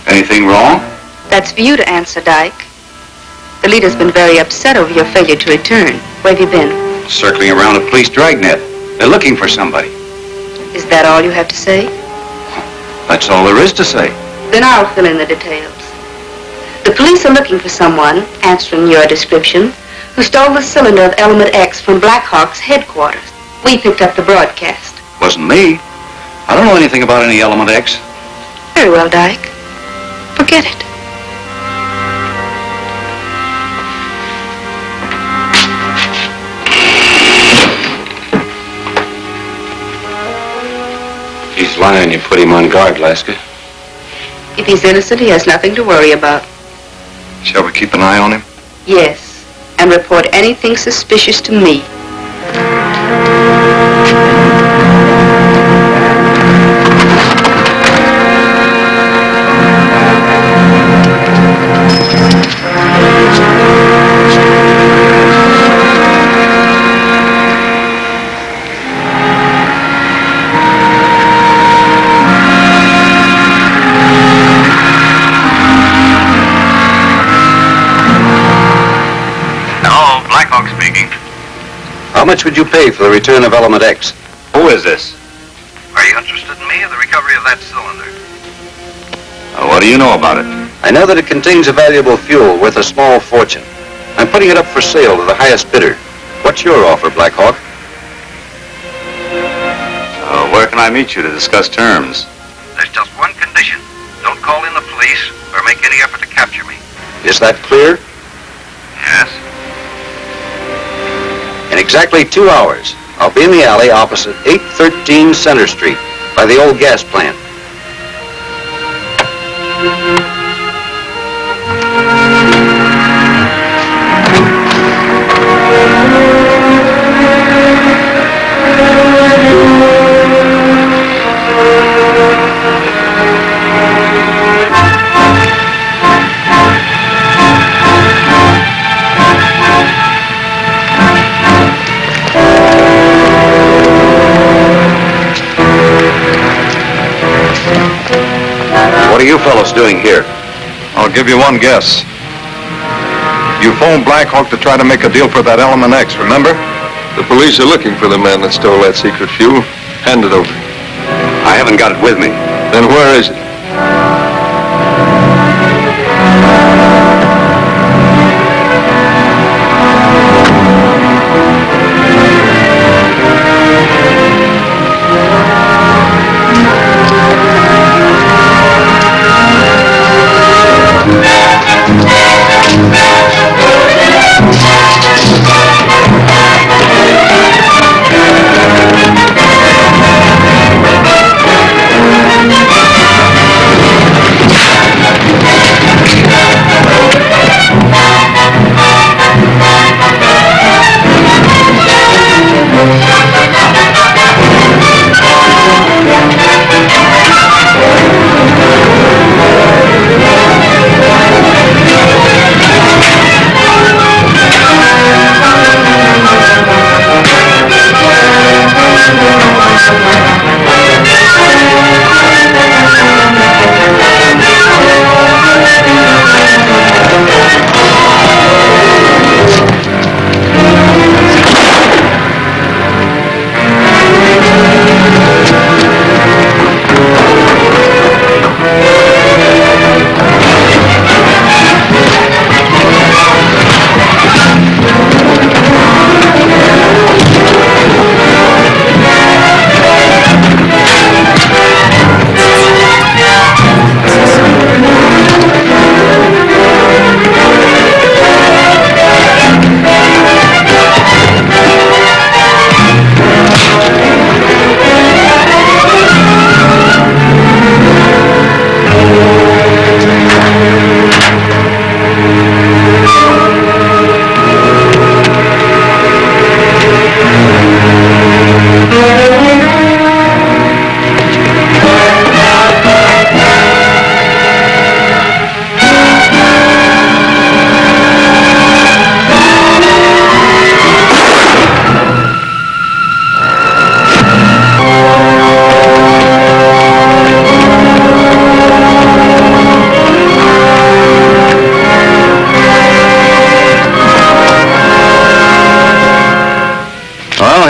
Anything wrong? That's for you to answer, Dyke. The leader's been very upset over your failure to return. Where have you been? Circling around a police dragnet. They're looking for somebody. Is that all you have to say? That's all there is to say. Then I'll fill in the details. The police are looking for someone, answering your description, who stole the cylinder of element X from Blackhawk's headquarters. We picked up the broadcast. Wasn't me. I don't know anything about any element X. Very well, Dyke. Forget it. He's lying. You put him on guard, Laska. If he's innocent, he has nothing to worry about. Shall we keep an eye on him? Yes, and report anything suspicious to me. How much would you pay for the return of element X? Who is this? Are you interested in me or the recovery of that cylinder? What do you know about it? I know that it contains a valuable fuel worth a small fortune. I'm putting it up for sale to the highest bidder. What's your offer, Blackhawk? Where can I meet you to discuss terms? There's just one condition. Don't call in the police or make any effort to capture me. Is that clear? Yes. In exactly 2 hours, I'll be in the alley opposite 813 Center Street by the old gas plant. What are you fellows doing here? I'll give you one guess. You phoned Blackhawk to try to make a deal for that element X, remember? The police are looking for the man that stole that secret fuel. Hand it over. I haven't got it with me. Then where is it?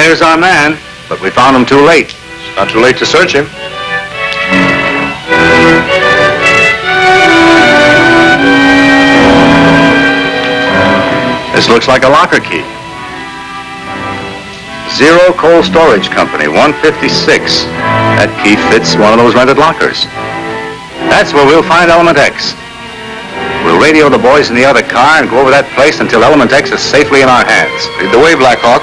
here's our man, but we found him too late. It's not too late to search him. This looks like a locker key. Zero Cold Storage Company, 156. That key fits one of those rented lockers. That's where we'll find Element X. We'll radio the boys in the other car and go over that place until Element X is safely in our hands. Lead the way, Blackhawk.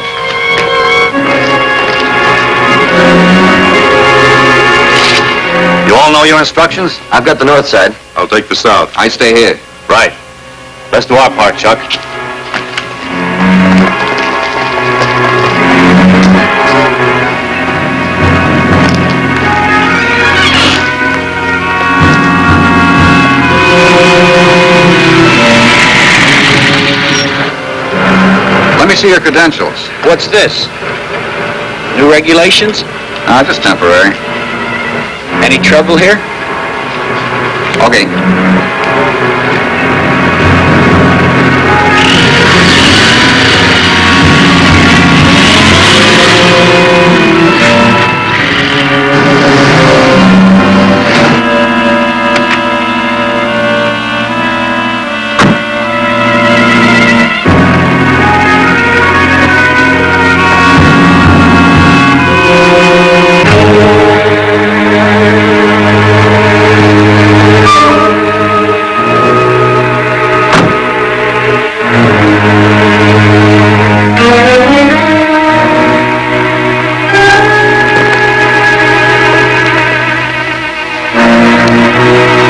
You all know your instructions? I've got the north side. I'll take the south. I stay here. Right. Let's do our part, Chuck. Let me see your credentials. What's this? New regulations? Just temporary. Any trouble here? Okay.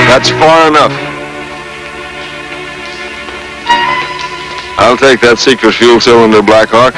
That's far enough. I'll take that secret fuel cylinder, Blackhawk.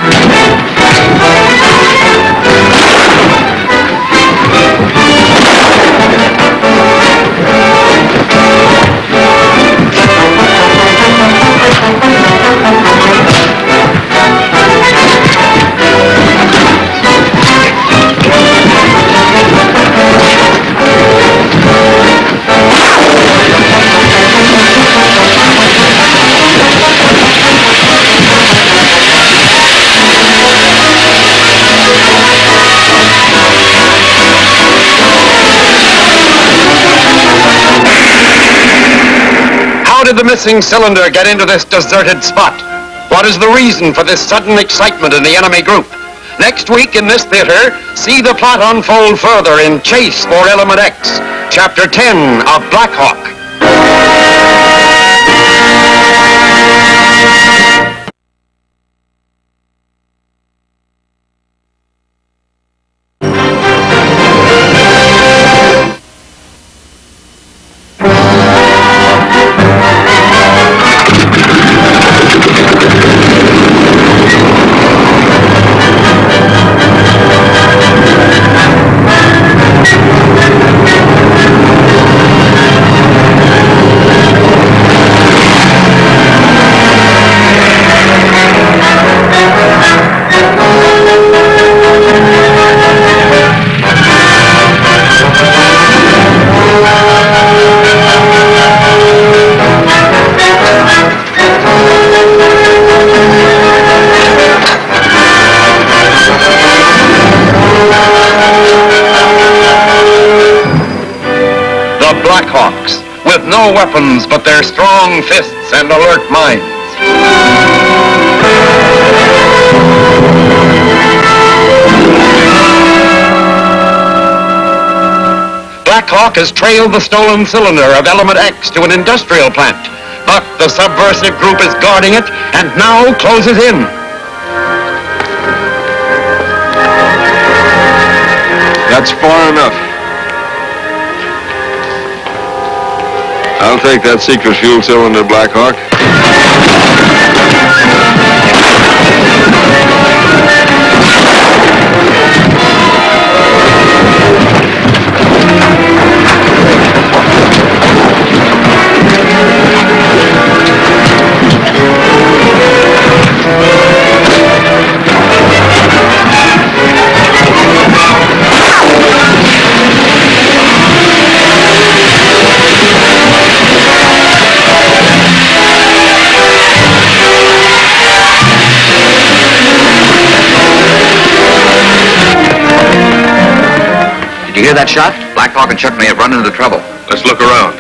How did the missing cylinder get into this deserted spot? What is the reason for this sudden excitement in the enemy group? Next week in this theater, see the plot unfold further in Chase for Element X, Chapter 10 of Blackhawk. Blackhawks, with no weapons but their strong fists and alert minds. Blackhawk has trailed the stolen cylinder of Element X to an industrial plant, but the subversive group is guarding it and now closes in. That's far enough. I'll take that secret fuel cylinder, Blackhawk. You hear that shot? Blackhawk and Chuck may have run into trouble. Let's look around.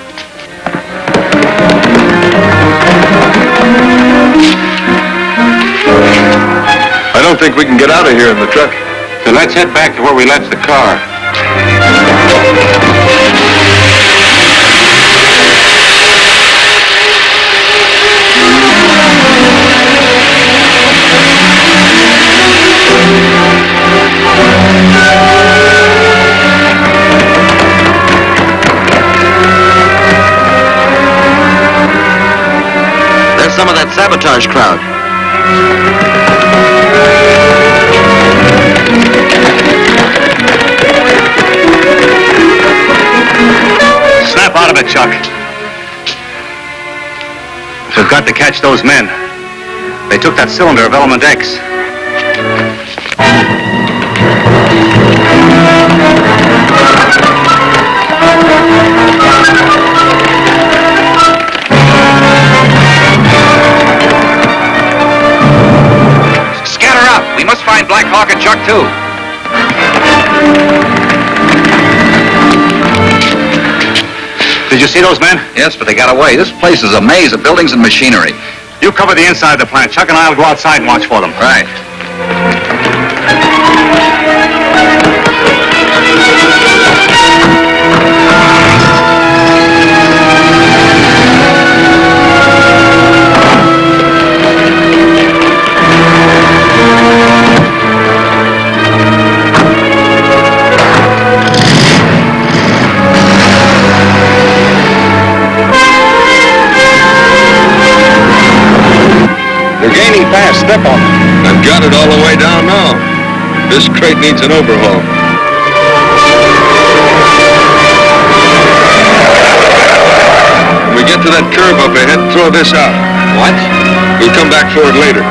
I don't think we can get out of here in the truck. Then let's head back to where we left the car. There's some of that sabotage crowd. Snap out of it, Chuck. We've got to catch those men. They took that cylinder of Element X. Scatter out. We must find Blackhawk and Chuck, too. Did you see those men? Yes, but they got away. This place is a maze of buildings and machinery. You cover the inside of the plant. Chuck and I will go outside and watch for them. Right. They're gaining fast. Step on them. I've got it all the way down now. This crate needs an overhaul. When we get to that curve up ahead, throw this out. What? We'll come back for it later.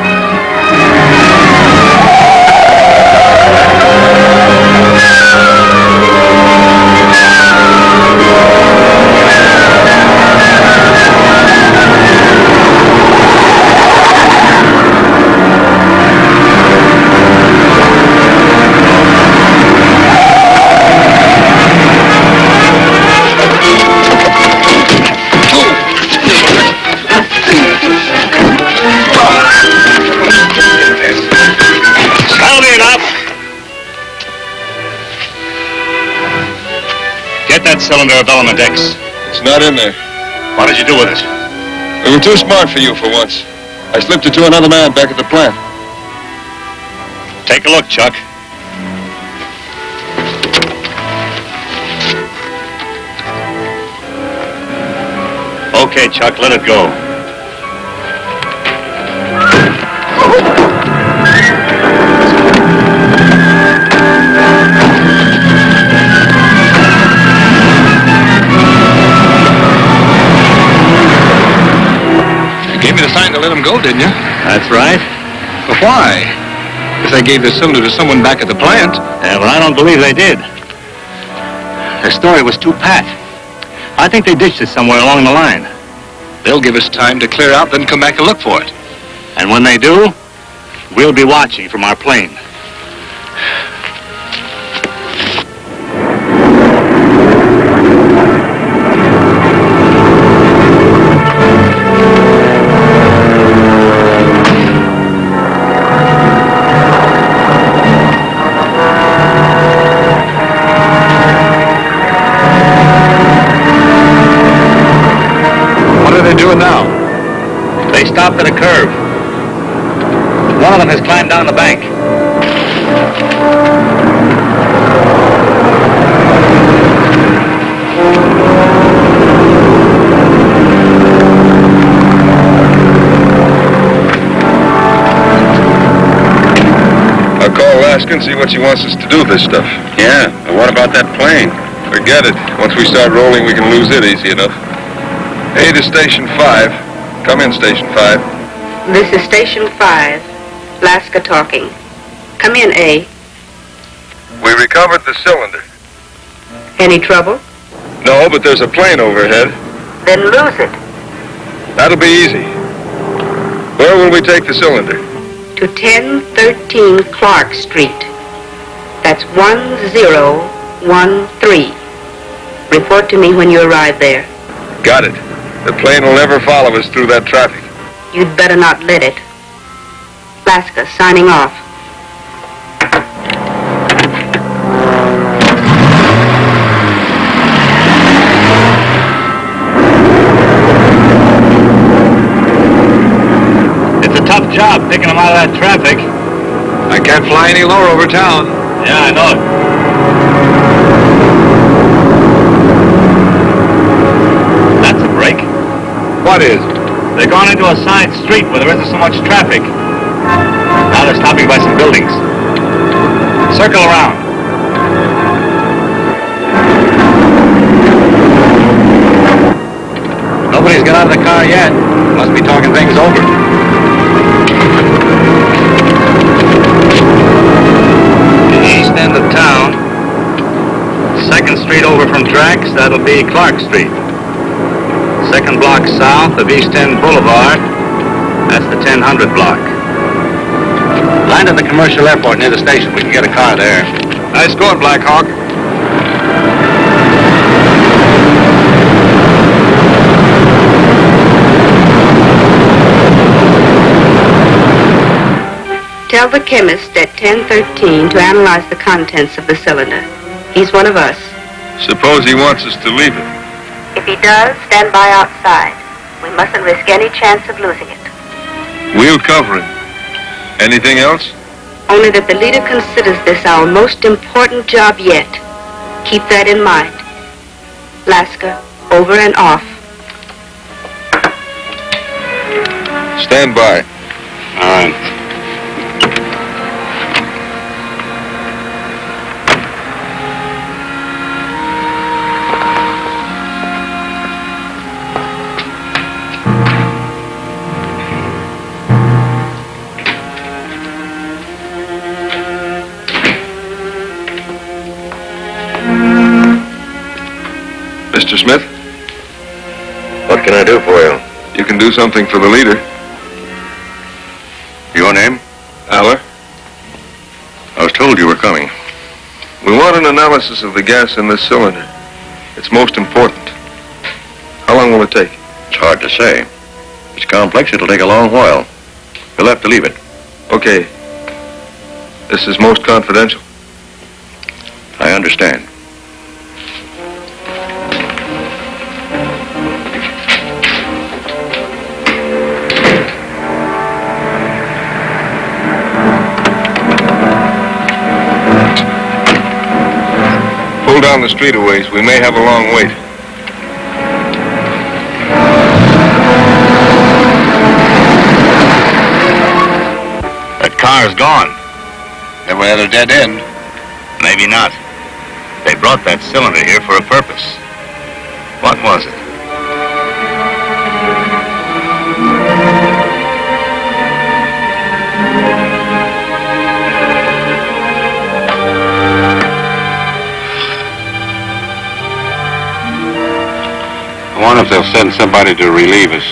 Get that cylinder of Element X. It's not in there. What did you do with it? We were too smart for you for once. I slipped it to another man back at the plant. Take a look, Chuck. Okay, Chuck, let it go. Gave me the sign to let him go, didn't you? That's right. But why? If they gave the cylinder to someone back at the plant. Yeah, well, I don't believe they did. Their story was too pat. I think they ditched it somewhere along the line. They'll give us time to clear out, then come back and look for it. And when they do, we'll be watching from our plane. Now? They stopped at a curve. One of them has climbed down the bank. I'll call Alaska and see what she wants us to do with this stuff. Yeah, but what about that plane? Forget it. Once we start rolling, we can lose it easy enough. A to Station 5. Come in, Station 5. This is Station 5, Alaska talking. Come in, A. We recovered the cylinder. Any trouble? No, but there's a plane overhead. Then lose it. That'll be easy. Where will we take the cylinder? To 1013 Clark Street. That's 1013 13. Report to me when you arrive there. Got it. The plane will never follow us through that traffic. You'd better not let it. Alaska, signing off. It's a tough job picking them out of that traffic. I can't fly any lower over town. Yeah, I know it. That's a break. What is? They're going into a side street where there isn't so much traffic. Now they're stopping by some buildings. Circle around. Nobody's got out of the car yet. Must be talking things over. The east end of town. 2nd Street over from tracks, that'll be Clark Street. 2nd block south of East End Boulevard, that's the 1000 block. Land at the commercial airport near the station. We can get a car there. Nice going, Blackhawk. Tell the chemist at 10:13 to analyze the contents of the cylinder. He's one of us. Suppose he wants us to leave it. If he does, stand by outside. We mustn't risk any chance of losing it. We'll cover him. Anything else? Only that the leader considers this our most important job yet. Keep that in mind. Alaska, over and off. Stand by. All right. Mr. Smith? What can I do for you? You can do something for the leader. Your name? Alyn? I was told you were coming. We want an analysis of the gas in this cylinder. It's most important. How long will it take? It's hard to say. It's complex. It'll take a long while. You'll have to leave it. Okay. This is most confidential. I understand. Pull down the street a ways. We may have a long wait. That car's gone. Then we're at a dead end. Maybe not. They brought that cylinder here for a purpose. What was it? I wonder if they'll send somebody to relieve us.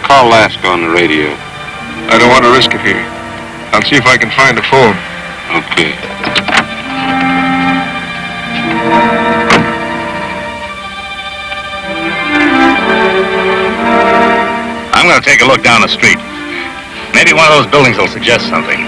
Call Laska on the radio. I don't want to risk it here. I'll see if I can find a phone. Okay. I'm going to take a look down the street. Maybe one of those buildings will suggest something.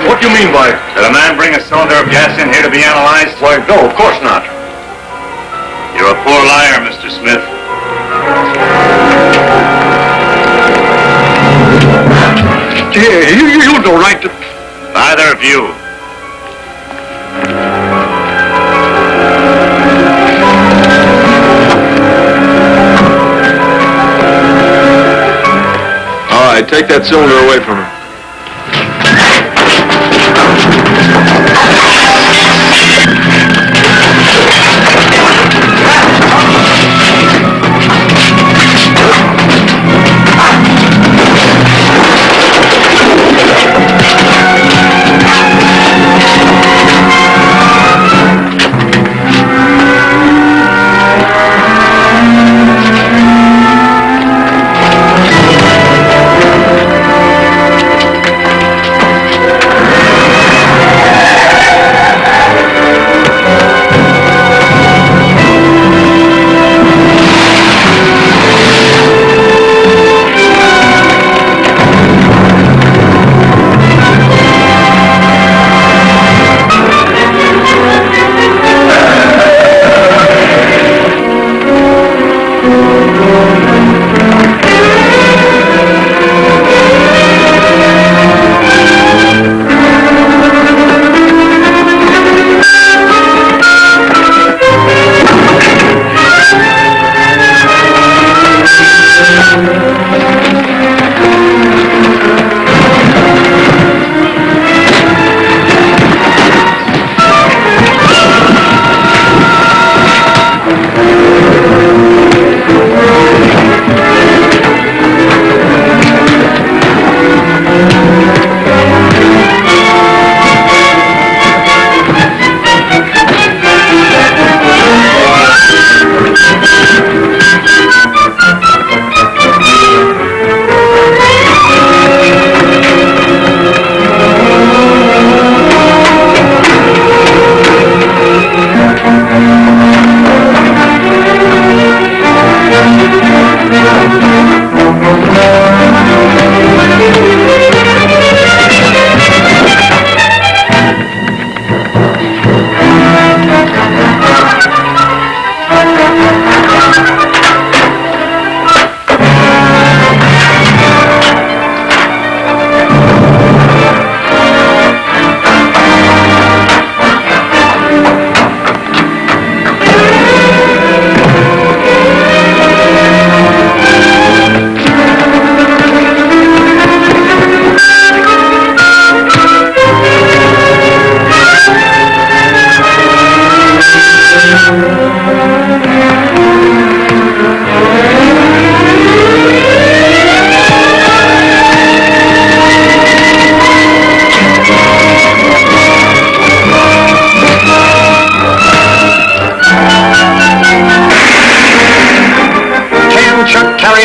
What do you mean by it? Did a man bring a cylinder of gas in here to be analyzed? Why, no, of course not. You're a poor liar, Mr. Smith. Here, you have no right to... Neither of you. All right, take that cylinder away from her.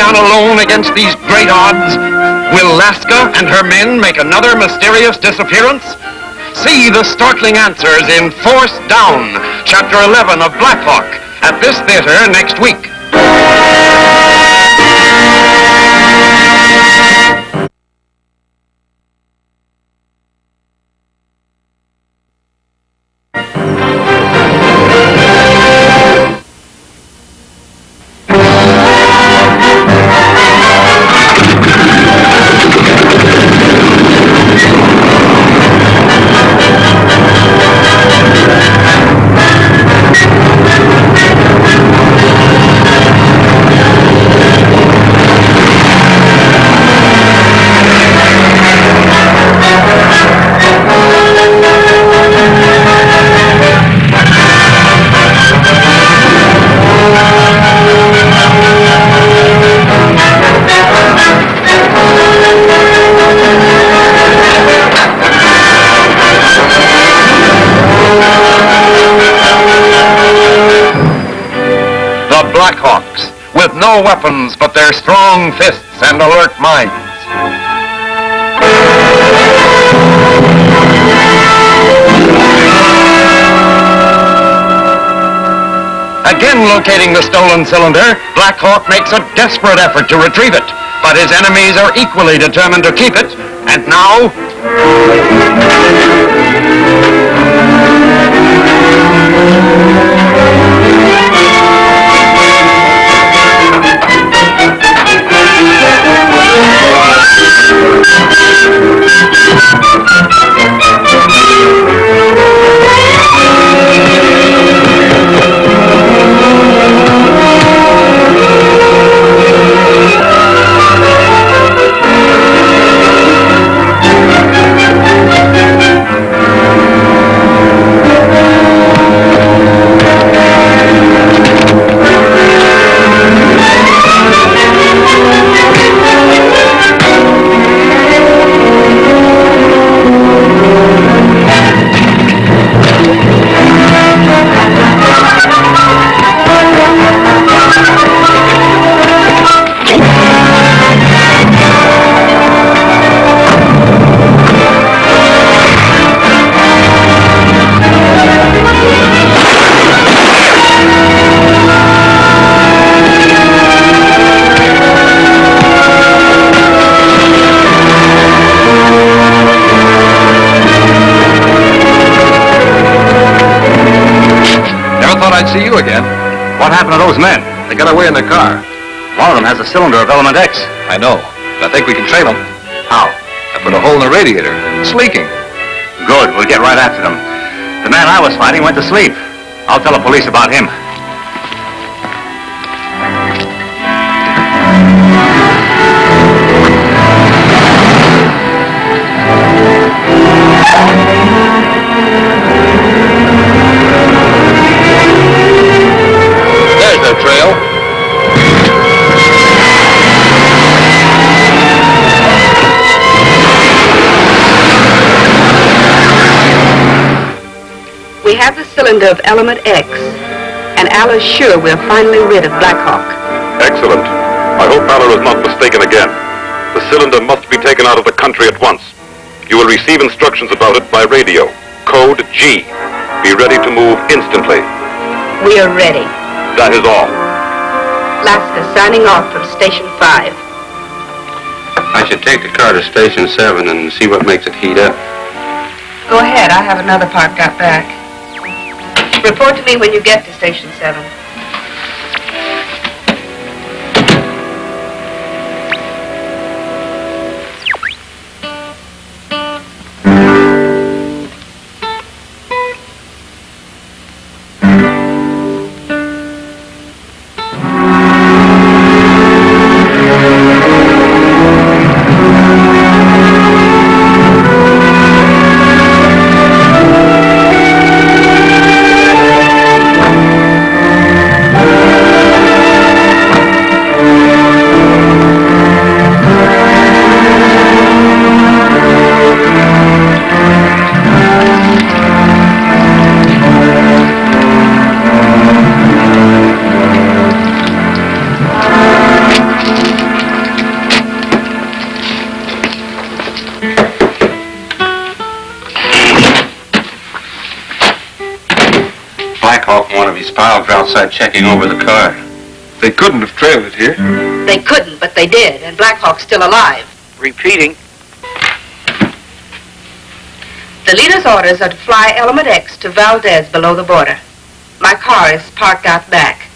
Alone against these great odds? Will Laska and her men make another mysterious disappearance? See the startling answers in Force Down, Chapter 11 of Blackhawk, at this theater next week. Blackhawks, with no weapons but their strong fists and alert minds. Again locating the stolen cylinder, Blackhawk makes a desperate effort to retrieve it, but his enemies are equally determined to keep it, and now... you again. What happened to those men? They got away in their car. One of them has a cylinder of element X. I know. But I think we can trail them. How? I put a hole in the radiator. It's leaking. Good. We'll get right after them. The man I was fighting went to sleep. I'll tell the police about him. There's their trail. We have the cylinder of element X, and Al is sure we're finally rid of Blackhawk. Excellent. I hope Alyn is not mistaken again. The cylinder must be taken out of the country at once. You will receive instructions about it by radio. Code G. Be ready to move instantly. We are ready. That is all. Laska signing off from Station 5. I should take the car to Station 7 and see what makes it heat up. Go ahead. I have another parked out back. Report to me when you get to Station 7. Blackhawk and one of his pals are outside checking over the car. They couldn't have trailed it here. They couldn't, but they did, and Blackhawk's still alive. Repeating. The leader's orders are to fly element X to Valdez below the border. My car is parked out back.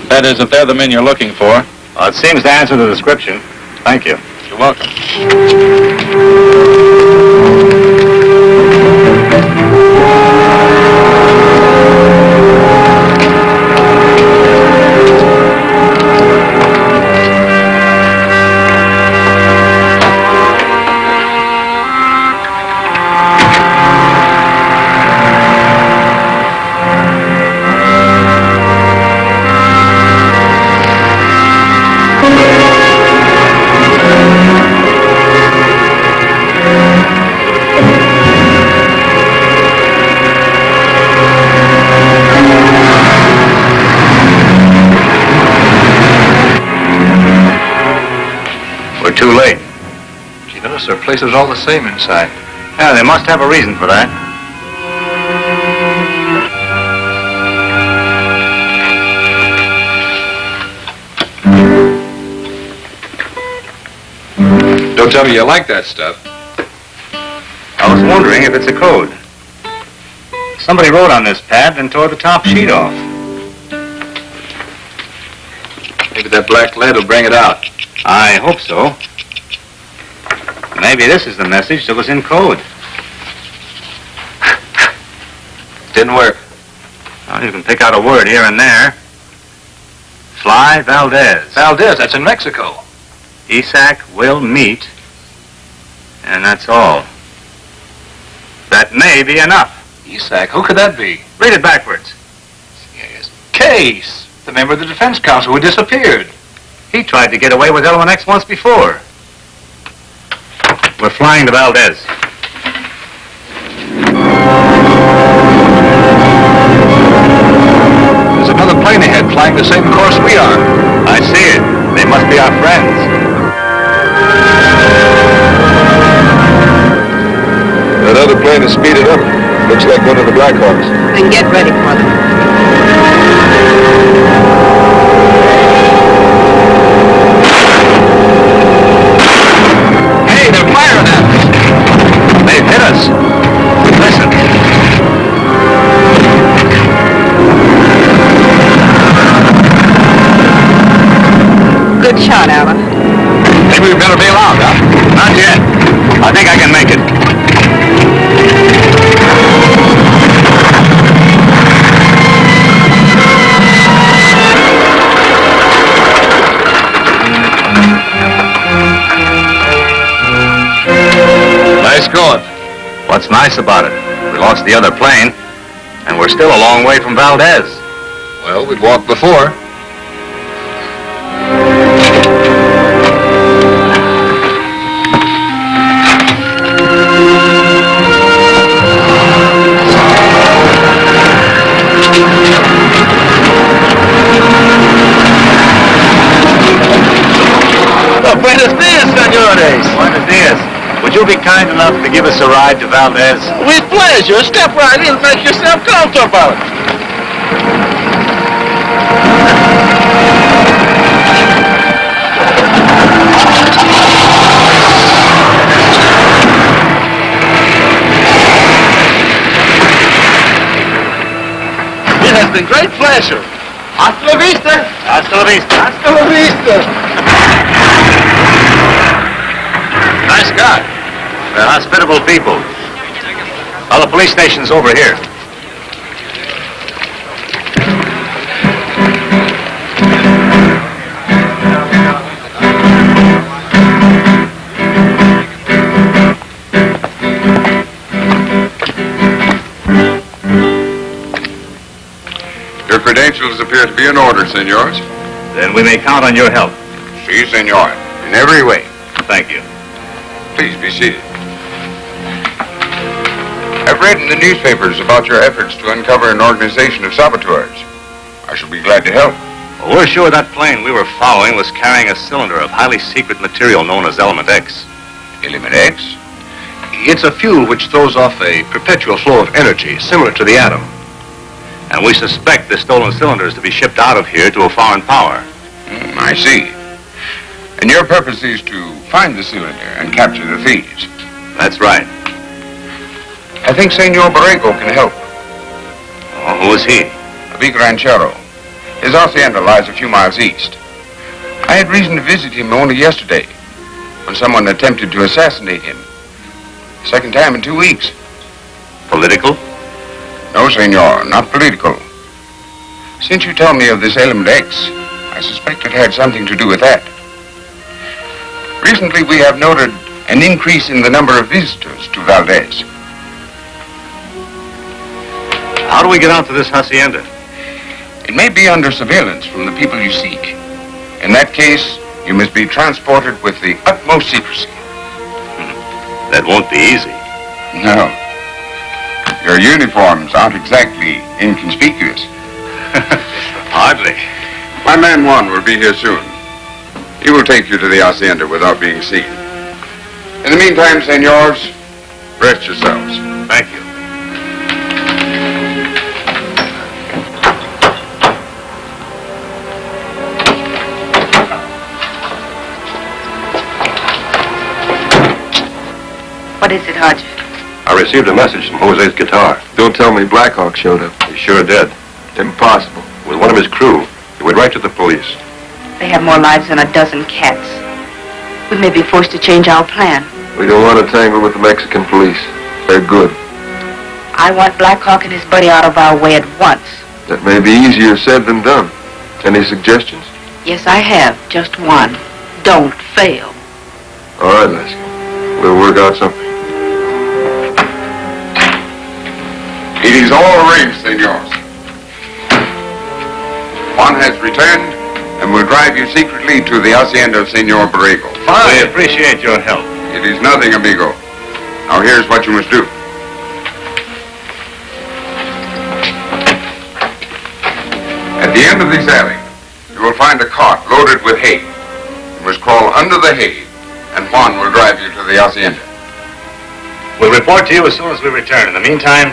That is, if they're the men you're looking for. Well, it seems to answer the description. Thank you. You're welcome. Too late. You notice their place is all the same inside. Yeah, they must have a reason for that. Don't tell me you like that stuff. I was wondering if it's a code. Somebody wrote on this pad and tore the top sheet off. Maybe that black lead will bring it out. I hope so. Maybe this is the message that was in code. Didn't work. Well, you can pick out a word here and there. Fly Valdez. Valdez, that's in Mexico. Isak will meet. And that's all. That may be enough. Isak, who could that be? Read it backwards. Yes. Case, the member of the Defense Council who disappeared. He tried to get away with Element X once before. We're flying to Valdez. There's another plane ahead flying the same course we are. I see it. They must be our friends. That other plane is speeded up. Looks like one of the Blackhawks. Then get ready for them. Hey, they're firing at us. They've hit us. sail out, huh? Not yet. I think I can make it. Nice going. What's nice about it? We lost the other plane, and we're still a long way from Valdez. Well, we'd walked before. Buenos dias, senores. Buenos dias. Would you be kind enough to give us a ride to Valdez? With pleasure. Step right in and make yourself comfortable. It has been great pleasure. Hasta la vista. Hasta la vista. Hasta la vista. Nice guy. They're hospitable people. Well, the police station's over here. Your credentials appear to be in order, senors. Then we may count on your help. Si, senor. In every way. Thank you. Please be seated. I've read in the newspapers about your efforts to uncover an organization of saboteurs. I shall be glad to help. Well, we're sure that plane we were following was carrying a cylinder of highly secret material known as Element X. Element X? It's a fuel which throws off a perpetual flow of energy, similar to the atom. And we suspect the stolen cylinder is to be shipped out of here to a foreign power. I see. And your purpose is to find the cylinder and capture the thieves. That's right. I think Senor Borrego can help. Oh, who is he? A big ranchero. His hacienda lies a few miles east. I had reason to visit him only yesterday, when someone attempted to assassinate him. Second time in 2 weeks. Political? No, senor, not political. Since you tell me of this Element X, I suspect it had something to do with that. Recently, we have noted an increase in the number of visitors to Valdez. How do we get out to this hacienda? It may be under surveillance from the people you seek. In that case, you must be transported with the utmost secrecy. That won't be easy. No. Your uniforms aren't exactly inconspicuous. Hardly. My man Juan will be here soon. He will take you to the hacienda without being seen. In the meantime, senors, rest yourselves. Thank you. What is it, Hodge? I received a message from Jose's guitar. Don't tell me Blackhawk showed up. He sure did. Impossible. With one of his crew, he went right to the police. They have more lives than a dozen cats. We may be forced to change our plan. We don't want to tangle with the Mexican police. They're good. I want Blackhawk and his buddy out of our way at once. That may be easier said than done. Any suggestions? Yes, I have. Just one. Don't fail. All right, Lasky. We'll work out something. It is all arranged, senors. Juan has returned and will drive you secretly to the hacienda of Senor Borrego. We appreciate your help. It is nothing, amigo. Now here's what you must do. At the end of this alley, you will find a cart loaded with hay. You must crawl under the hay, and Juan will drive you to the hacienda. We'll report to you as soon as we return. In the meantime,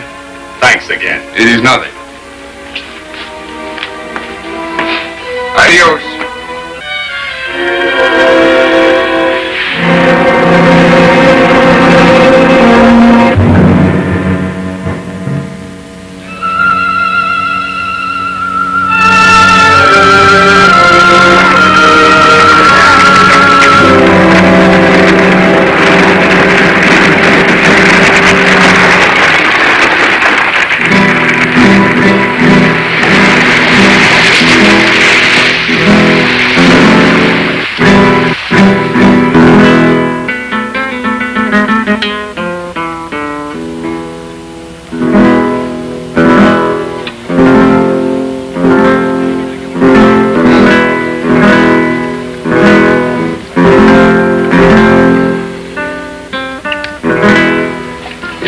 thanks again. It is nothing. Adios.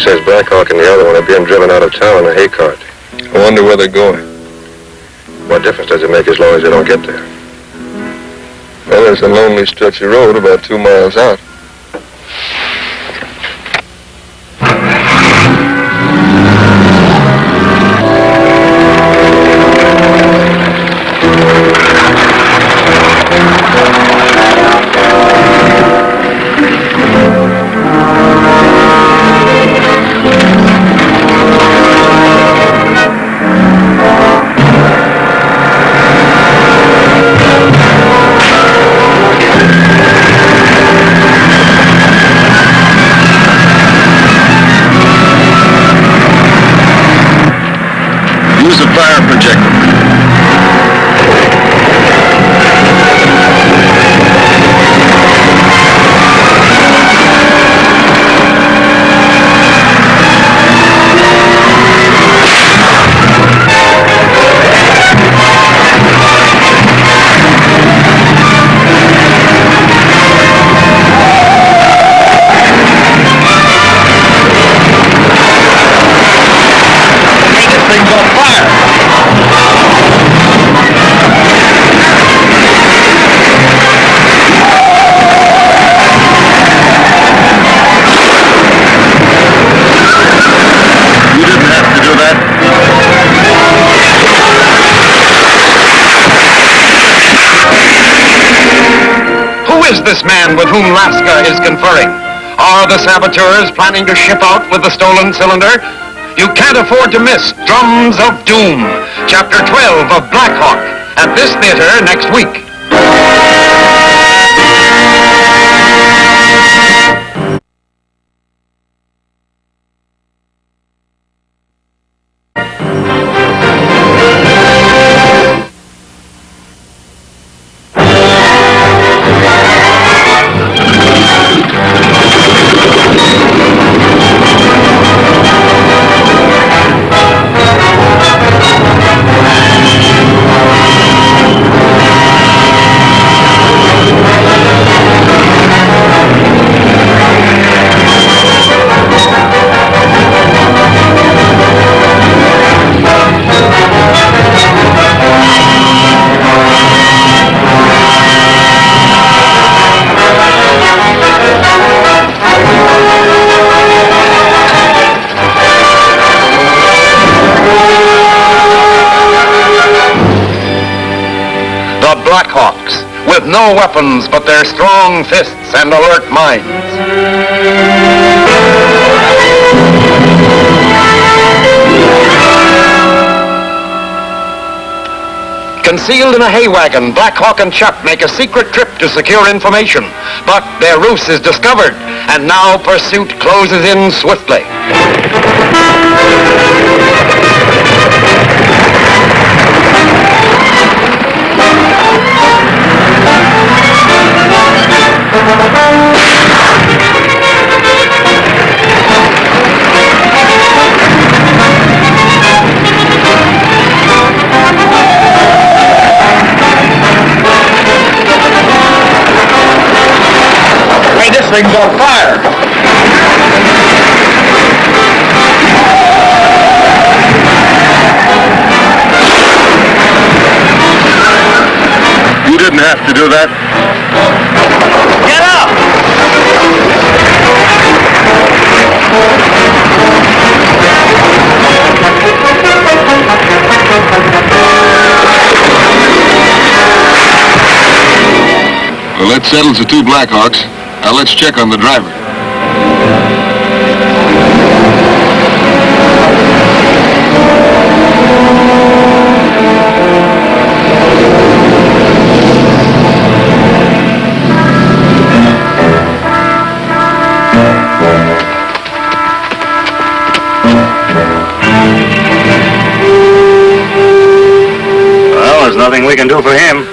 He says Blackhawk and the other one are being driven out of town in a hay cart. I wonder where they're going. What difference does it make as long as they don't get there? Well, there's a lonely stretch of road about 2 miles out. Use a fire projector. Is this man with whom Laska is conferring? Are the saboteurs planning to ship out with the stolen cylinder? You can't afford to miss Drums of Doom, Chapter 12 of Blackhawk, at this theater next week. Blackhawks, with no weapons but their strong fists and alert minds. Concealed in a hay wagon, Blackhawk and Chuck make a secret trip to secure information. But their ruse is discovered, and now pursuit closes in swiftly. Hey, this thing's on fire! You didn't have to do that. Get up! Well, that settles the 2 Blackhawks. Now let's check on the driver. Well, there's nothing we can do for him.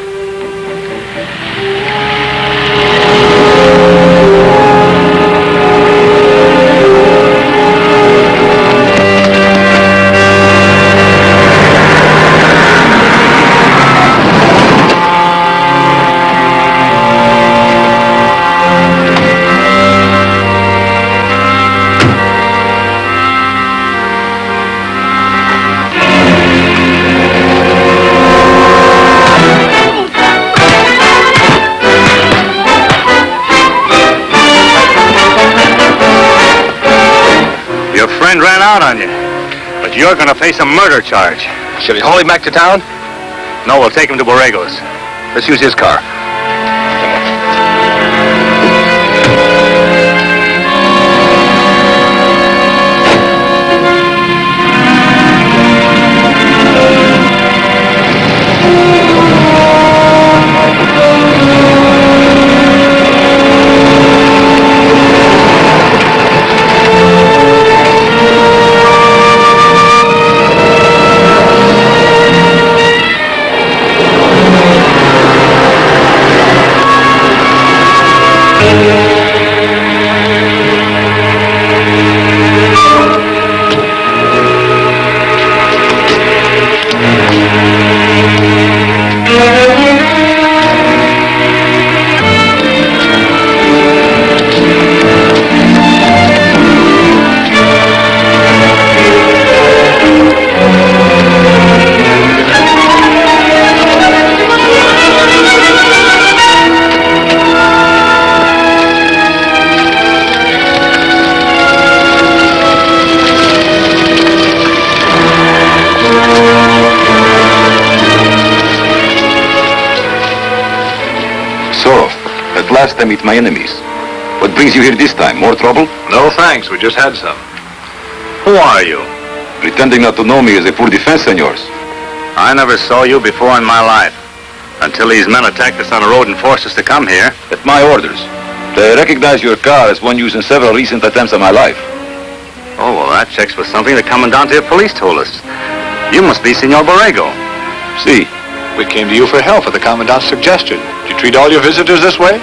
friend ran out on you. But you're going to face a murder charge. Shall we haul him back to town? No, we'll take him to Borrego's. Let's use his car. Last I meet my enemies. What brings you here this time? More trouble? No, thanks. We just had some. Who are you? Pretending not to know me is a poor defense, senors. I never saw you before in my life. Until these men attacked us on the road and forced us to come here. At my orders. They recognize your car as one used in several recent attempts on my life. Oh, well, that checks with something the Comandante of Police told us. You must be Senor Borrego. See, we came to you for help at the Commandant's suggestion. Do you treat all your visitors this way?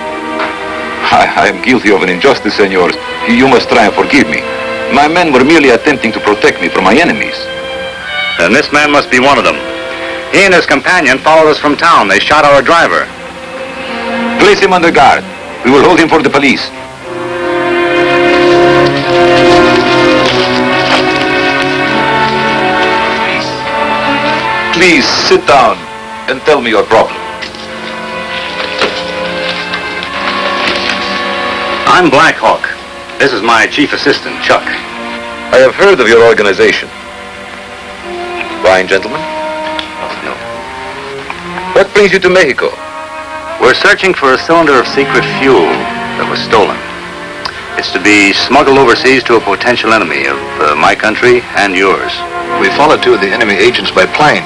I am guilty of an injustice, senors. You must try and forgive me. My men were merely attempting to protect me from my enemies. Then this man must be one of them. He and his companion followed us from town. They shot our driver. Place him under guard. We will hold him for the police. Please sit down and tell me your problem. I'm Blackhawk. This is my chief assistant, Chuck. I have heard of your organization. Fine, gentlemen. No. What brings you to Mexico? We're searching for a cylinder of secret fuel that was stolen. It's to be smuggled overseas to a potential enemy of my country and yours. We followed two of the enemy agents by plane.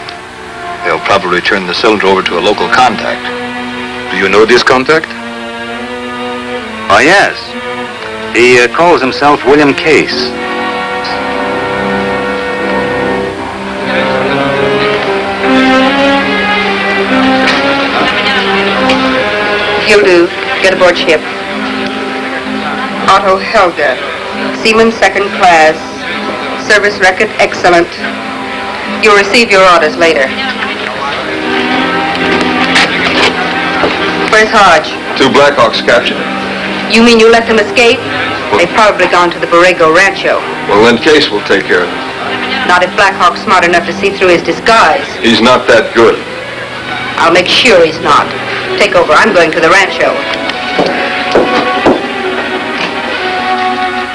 They'll probably turn the cylinder over to a local contact. Do you know this contact? Oh, yes. He calls himself William Case. He'll do. Get aboard ship. Otto Helga, Seaman second class. Service record excellent. You'll receive your orders later. Where's Hodge? Two Blackhawks captured. You mean you let them escape? They've probably gone to the Borrego Rancho. Well, then Case will take care of it. Not if Blackhawk's smart enough to see through his disguise. He's not that good. I'll make sure he's not. Take over. I'm going to the rancho.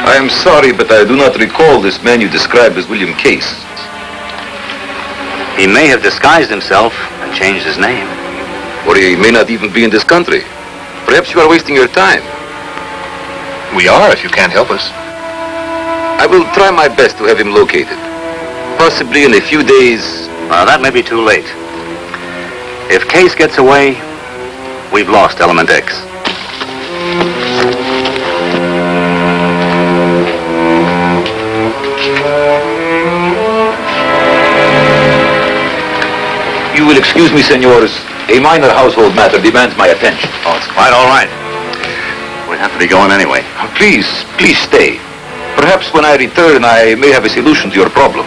I am sorry, but I do not recall this man you described as William Case. He may have disguised himself and changed his name. Or he may not even be in this country. Perhaps you are wasting your time. We are, if you can't help us. I will try my best to have him located. Possibly in a few days. That may be too late. If Case gets away, we've lost Element X. You will excuse me, senors. A minor household matter demands my attention. Oh, it's quite all right. We have to be going anyway. Please stay. Perhaps when I return, I may have a solution to your problem.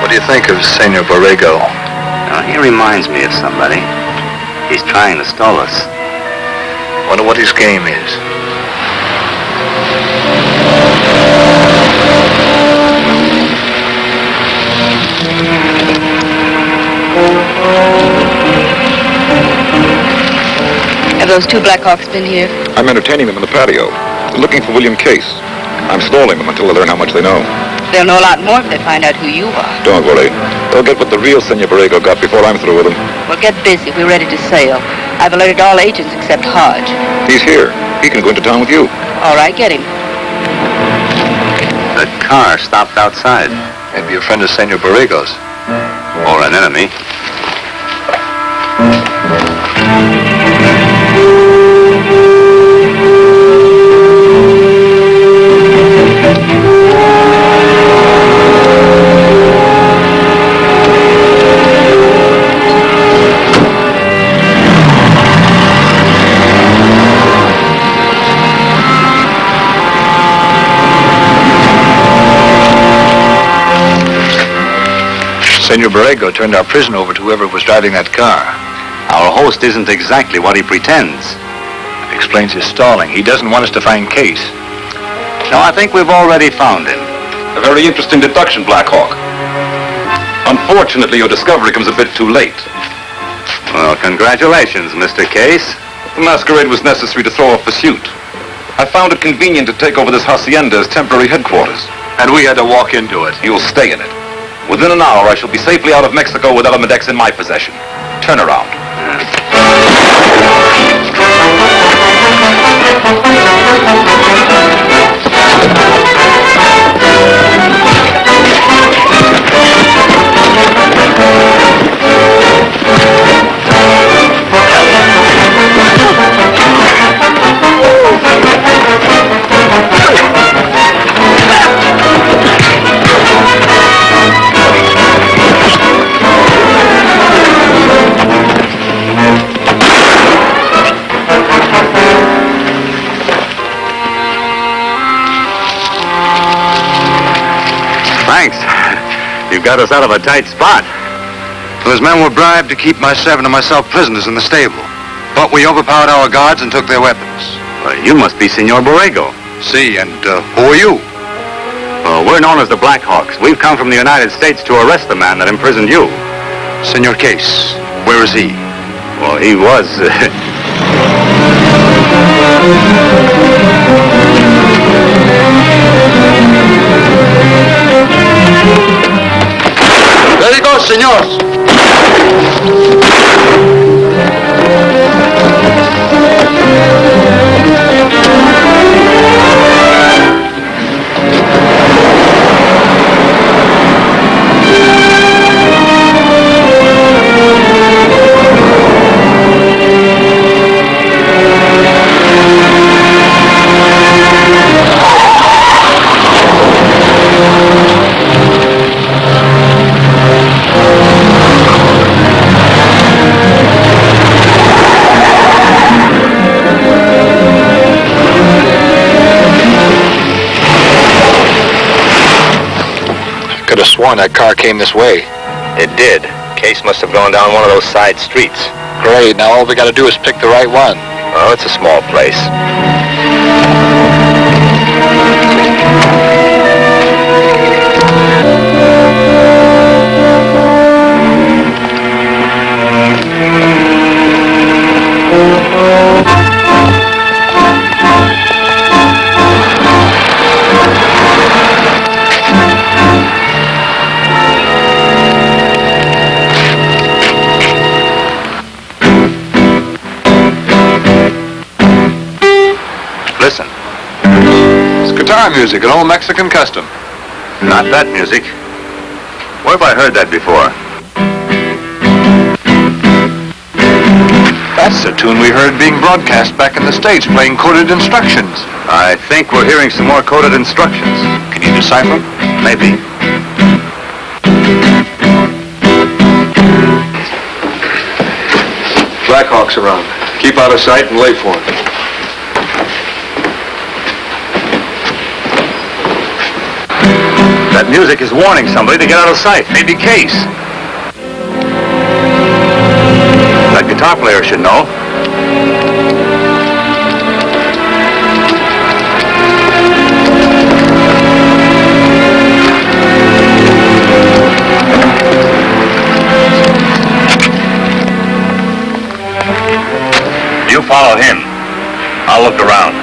What do you think of Senor Borrego? He reminds me of somebody. He's trying to stall us. Wonder what his game is. those two Blackhawks been here? I'm entertaining them in the patio. They're looking for William Case. I'm stalling them until they learn how much they know. They'll know a lot more if they find out who you are. Don't worry. They'll get what the real Senor Borrego got before I'm through with them. Well, get busy. We're ready to sail. I've alerted all agents except Hodge. He's here. He can go into town with you. All right, get him. That car stopped outside. Maybe a friend of Senor Borrego's. Or an enemy. Senor Borrego turned our prison over to whoever was driving that car. Our host isn't exactly what he pretends. Explains his stalling. He doesn't want us to find Case. No, I think we've already found him. A very interesting deduction, Blackhawk. Unfortunately, your discovery comes a bit too late. Well, congratulations, Mr. Case. The masquerade was necessary to throw off pursuit. I found it convenient to take over this hacienda as temporary headquarters. And we had to walk into it. You'll stay in it. Within an hour, I shall be safely out of Mexico with Element X in my possession. Turn around. Thanks. You got us out of a tight spot. Those men were bribed to keep my servant and myself prisoners in the stable. But we overpowered our guards and took their weapons. Well, you must be Senor Borrego. See, and who are you? Well, we're known as the Blackhawks. We've come from the United States to arrest the man that imprisoned you. Senor Case, where is he? Well, he was... There he goes, senors. Could have sworn that car came this way. It did. Case must have gone down one of those side streets. Great, now all we gotta do is pick the right one. Oh, it's a small place. Listen. It's guitar music, an old Mexican custom. Not that music. Where have I heard that before? That's the tune we heard being broadcast back in the States, playing coded instructions. I think we're hearing some more coded instructions. Can you decipher? Maybe. Blackhawks around. Keep out of sight and wait for him. That music is warning somebody to get out of sight. Maybe Case. That guitar player should know. follow him. I'll look around.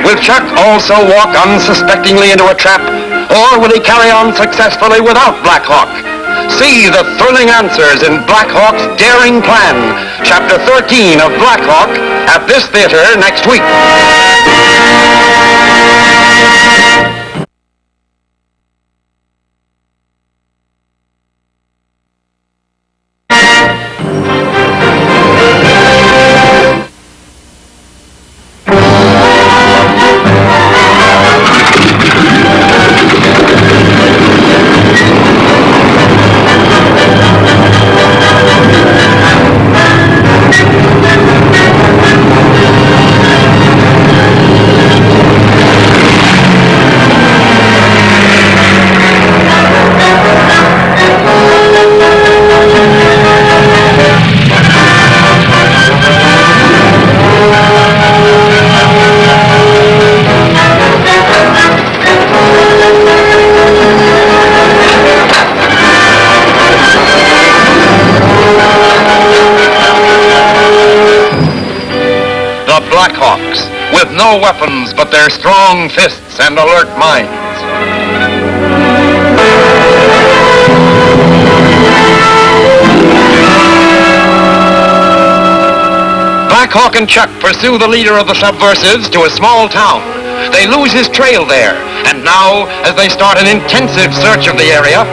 Will Chuck also walk unsuspectingly into a trap, or will he carry on successfully without Blackhawk? See the thrilling answers in Blackhawk's daring plan, Chapter 13 of Blackhawk, at this theater next week. Blackhawks, with no weapons but their strong fists and alert minds. Blackhawk and Chuck pursue the leader of the subversives to a small town. They lose his trail there, and now, as they start an intensive search of the area,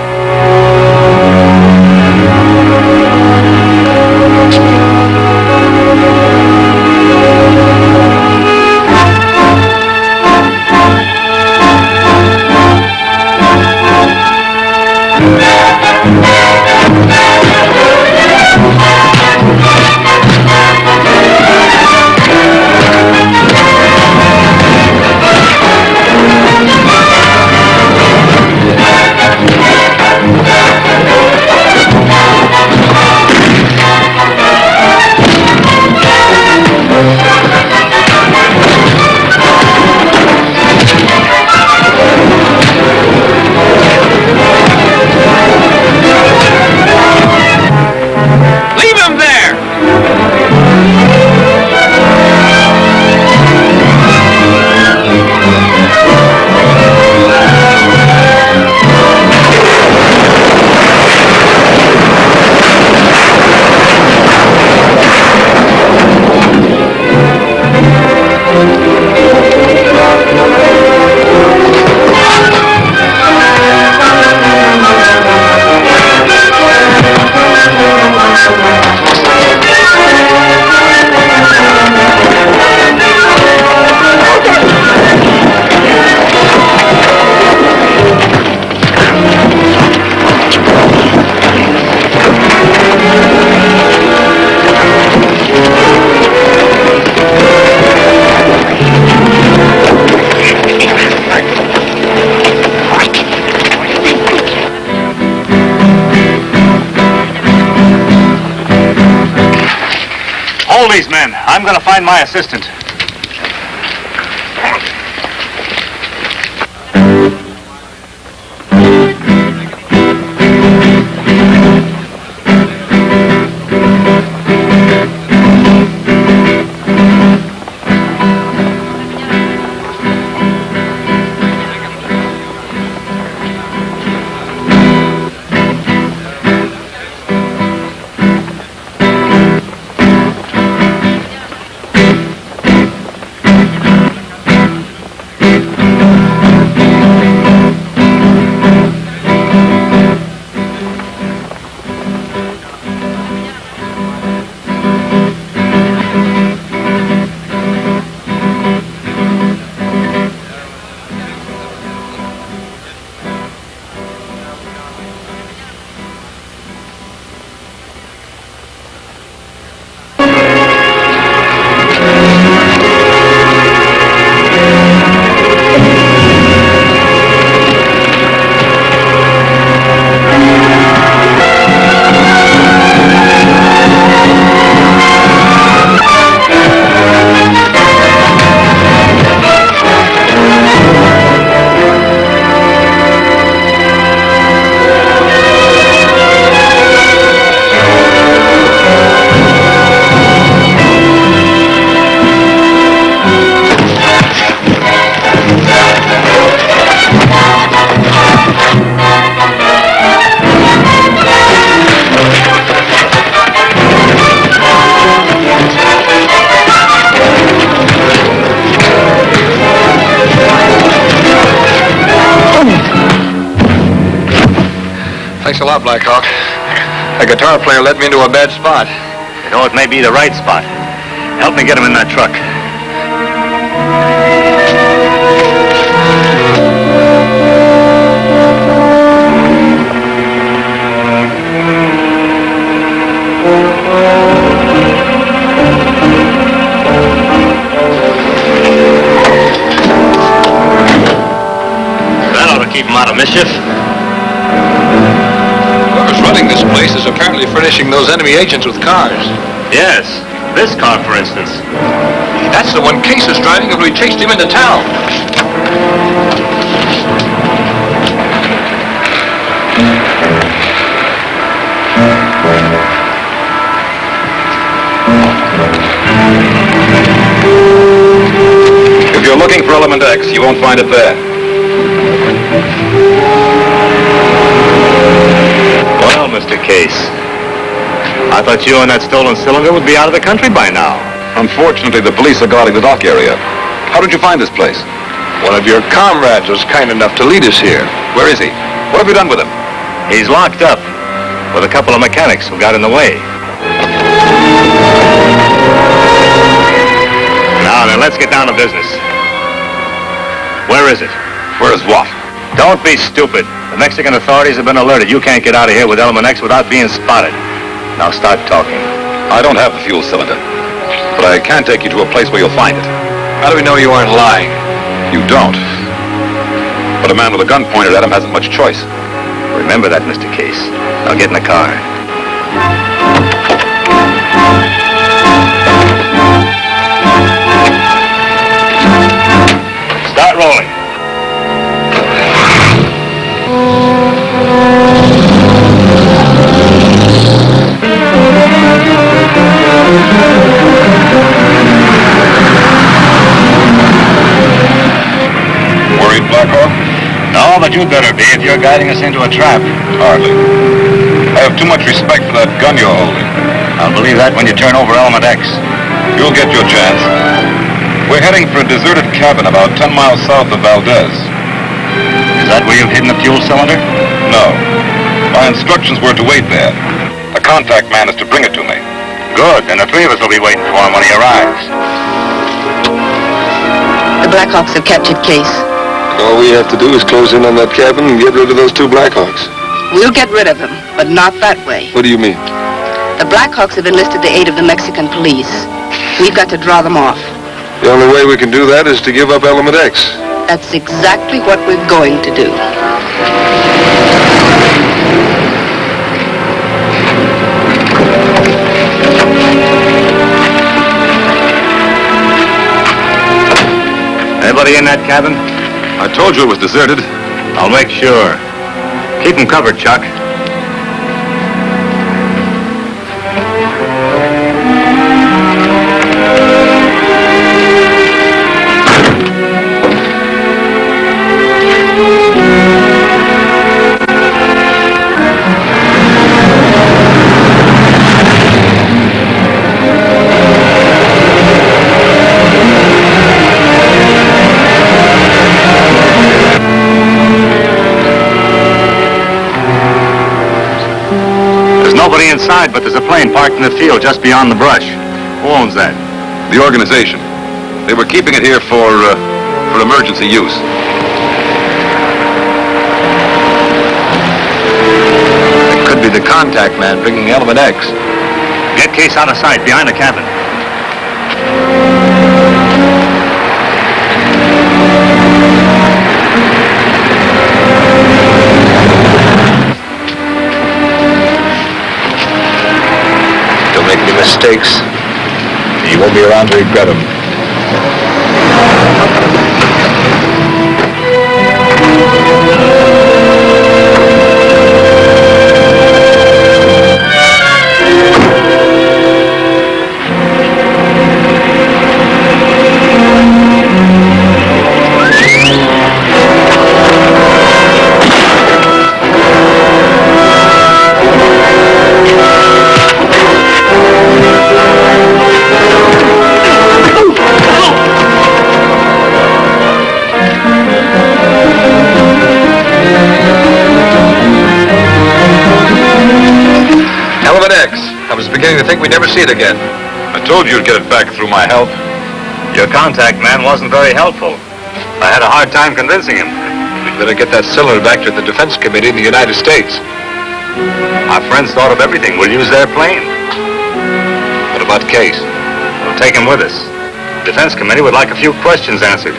these men. I'm going to find my assistant. a lot, Blackhawk. A guitar player led me into a bad spot. You know, it may be the right spot. Help me get him in that truck. That ought to keep him out of mischief. Whoever's running this place is apparently furnishing those enemy agents with cars. Yes, this car, for instance. That's the one Case is driving after we chased him into town. If you're looking for Element X, you won't find it there. Well, Mr. Case, I thought you and that stolen cylinder would be out of the country by now. Unfortunately, the police are guarding the dock area. How did you find this place? One of your comrades was kind enough to lead us here. Where is he? What have you done with him? He's locked up with a couple of mechanics who got in the way. Now then, let's get down to business. Where is it? Where is what? Don't be stupid. The Mexican authorities have been alerted. You can't get out of here with Element X without being spotted. Now start talking. I don't have the fuel cylinder, but I can take you to a place where you'll find it. How do we know you aren't lying? You don't. But a man with a gun pointed at him hasn't much choice. Remember that, Mr. Case. Now get in the car. Start rolling. Worried, Blackhawk? No, but you'd better be if you're guiding us into a trap. Hardly. I have too much respect for that gun you're holding. I'll believe that when you turn over Element X. You'll get your chance. We're heading for a deserted cabin about 10 miles south of Valdez. Is that where you've hidden the fuel cylinder? No. My instructions were to wait there. A contact man is to bring it to me. Good, then the three of us will be waiting for him when he arrives. The Blackhawks have captured Case. All we have to do is close in on that cabin and get rid of those two Blackhawks. We'll get rid of him, but not that way. What do you mean? The Blackhawks have enlisted the aid of the Mexican police. We've got to draw them off. The only way we can do that is to give up Element X. That's exactly what we're going to do. Anybody in that cabin? I told you it was deserted. I'll make sure. Keep them covered, Chuck. Nobody inside, but there's a plane parked in the field just beyond the brush. Who owns that? The organization. They were keeping it here for emergency use. It could be the contact man bringing Element X. Get Case out of sight, behind the cabin. Make any mistakes, you won't be around to regret them. never see it again. I told you you'd get it back through my help. Your contact man wasn't very helpful. I had a hard time convincing him. We'd better get that cylinder back to the Defense Committee in the United States. Our friends thought of everything. We'll use their plane. What about Case? We'll take him with us. The Defense Committee would like a few questions answered.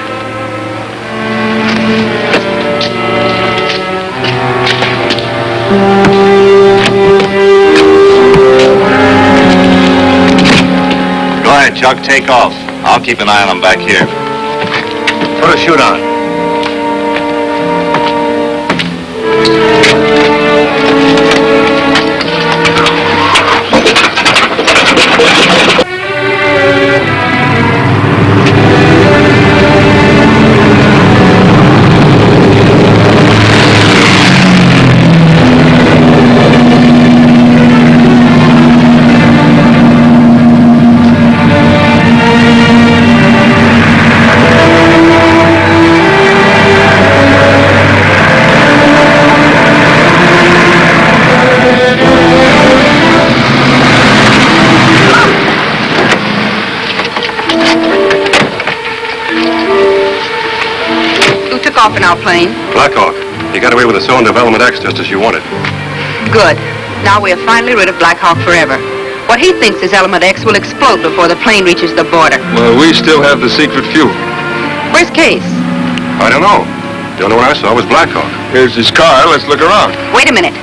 Go ahead, Chuck. Take off. I'll keep an eye on him back here. Put a chute on. Off in our plane. Blackhawk, you got away with the cylinder of Element X just as you wanted. Good. Now we are finally rid of Blackhawk forever. What he thinks is Element X will explode before the plane reaches the border. Well, we still have the secret fuel. Where's Case? I don't know. The only one I saw was Blackhawk. Here's his car. Let's look around. Wait a minute.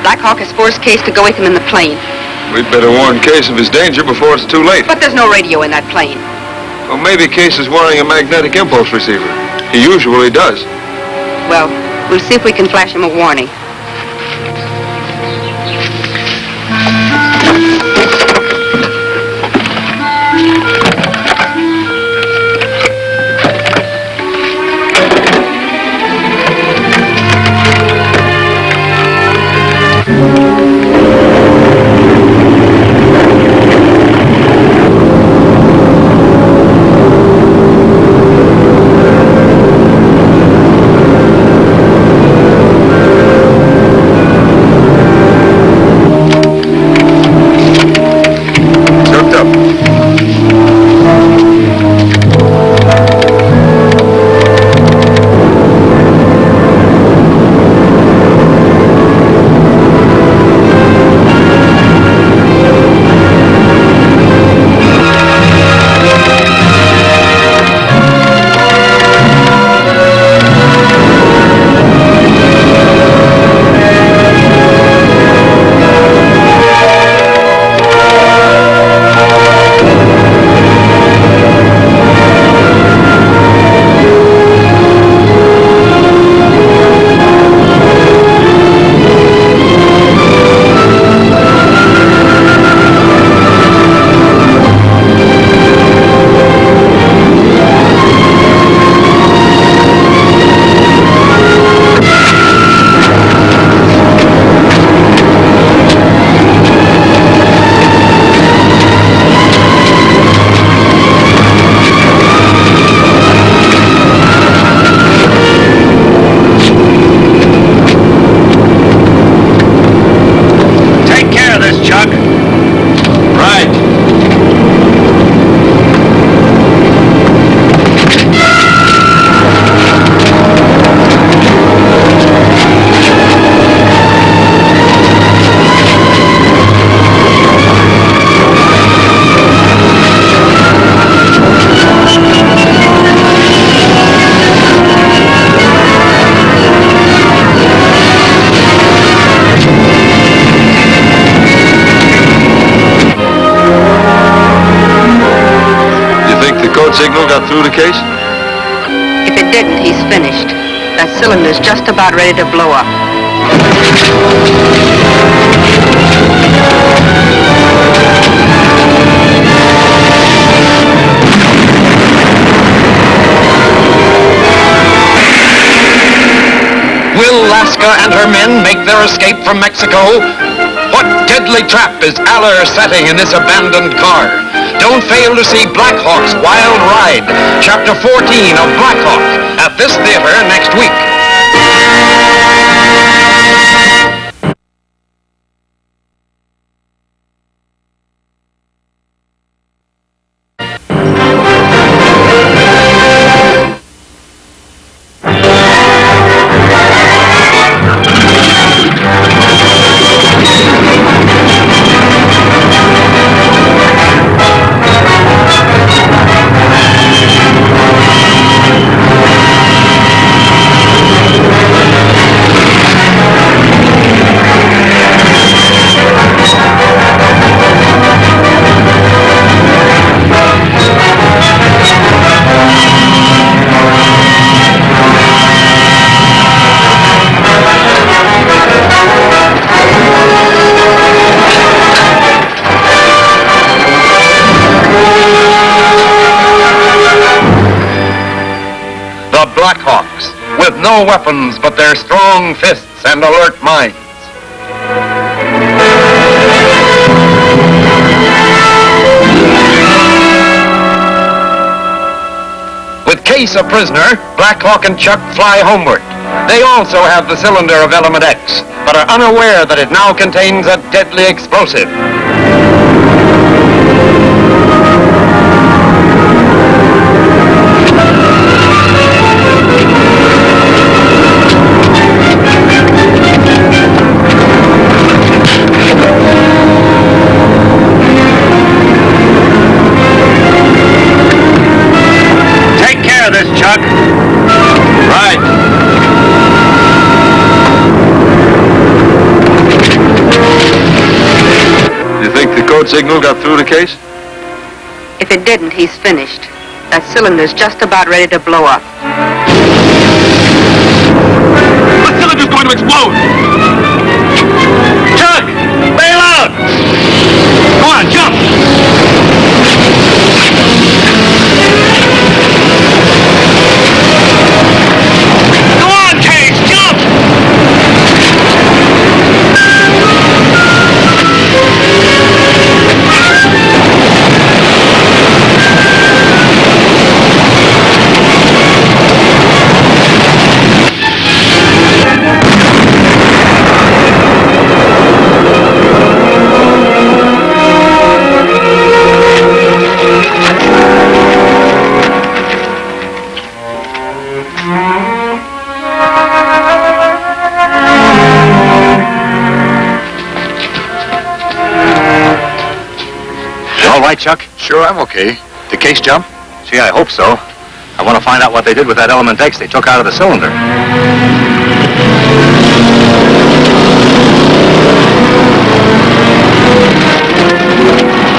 Blackhawk has forced Case to go with him in the plane. We'd better warn Case of his danger before it's too late. But there's no radio in that plane. Well, maybe Case is wearing a magnetic impulse receiver. He usually does. Well, we'll see if we can flash him a warning. Signal got through to Case? If it didn't, he's finished. That cylinder's just about ready to blow up. Will Alaska and her men make their escape from Mexico? What deadly trap is Alyn setting in this abandoned car? Don't fail to see Blackhawk's Wild Ride, Chapter 14 of Blackhawk, at this theater next week. Blackhawks, with no weapons but their strong fists and alert minds. With Case a prisoner, Blackhawk and Chuck fly homeward. They also have the cylinder of Element X, but are unaware that it now contains a deadly explosive. Take care of this, Chuck. Right. You think the code signal got through to Case? If it didn't, he's finished. That cylinder's just about ready to blow up. The cylinder's going to explode! Chuck, bail out! Go on, jump! Go on, Case, jump! All right, Chuck? Sure, I'm okay. Did Case jump? Gee, I hope so. I want to find out what they did with that Element X they took out of the cylinder.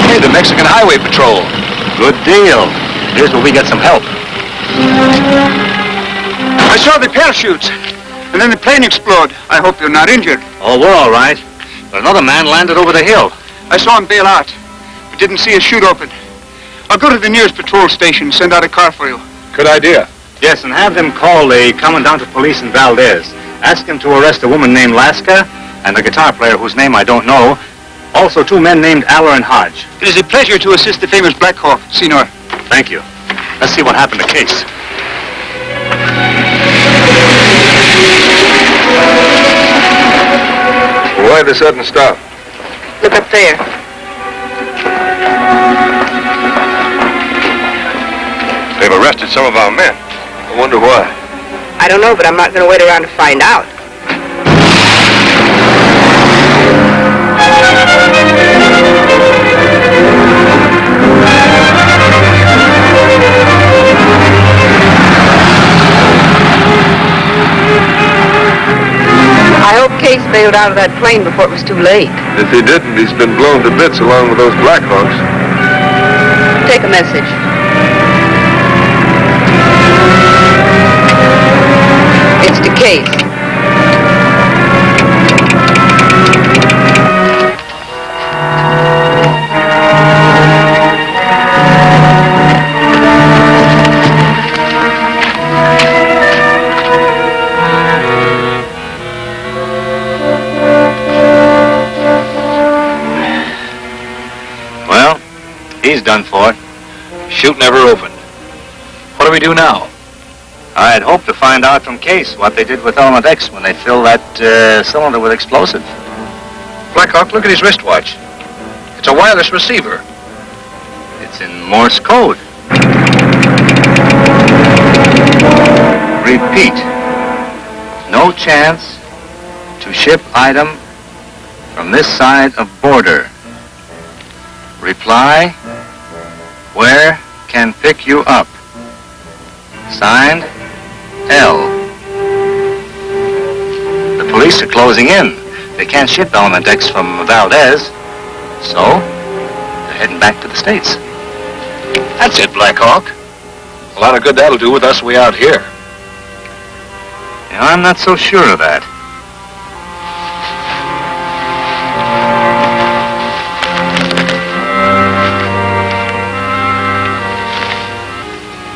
Hey, the Mexican Highway Patrol. Good deal. Here's where we get some help. I saw the parachutes, and then the plane explode. I hope you're not injured. Oh, we're all right. But another man landed over the hill. I saw him bail out, but didn't see his chute open. I'll go to the nearest patrol station and send out a car for you. Good idea. Yes, and have them call the Commandant of Police in Valdez. Ask him to arrest a woman named Laska and a guitar player whose name I don't know. Also, two men named Alyn and Hodge. It is a pleasure to assist the famous Blackhawk, Senor. Thank you. Let's see what happened to Case. Why the sudden stop? Look up there. They've arrested some of our men. I wonder why. I don't know, but I'm not going to wait around to find out. I hope Case bailed out of that plane before it was too late. If he didn't, he's been blown to bits along with those Blackhawks. Take a message. It's to Case. He's done for. Chute never opened. What do we do now? I'd hoped to find out from Case what they did with Element X when they filled that cylinder with explosive. Blackhawk, look at his wristwatch. It's a wireless receiver. It's in Morse code. Repeat. No chance to ship item from this side of border. Reply, where can pick you up? Signed, L. The police are closing in. They can't ship Element X from Valdez, so they're heading back to the States. That's it, Blackhawk. A lot of good that'll do with us way out here. You know, I'm not so sure of that.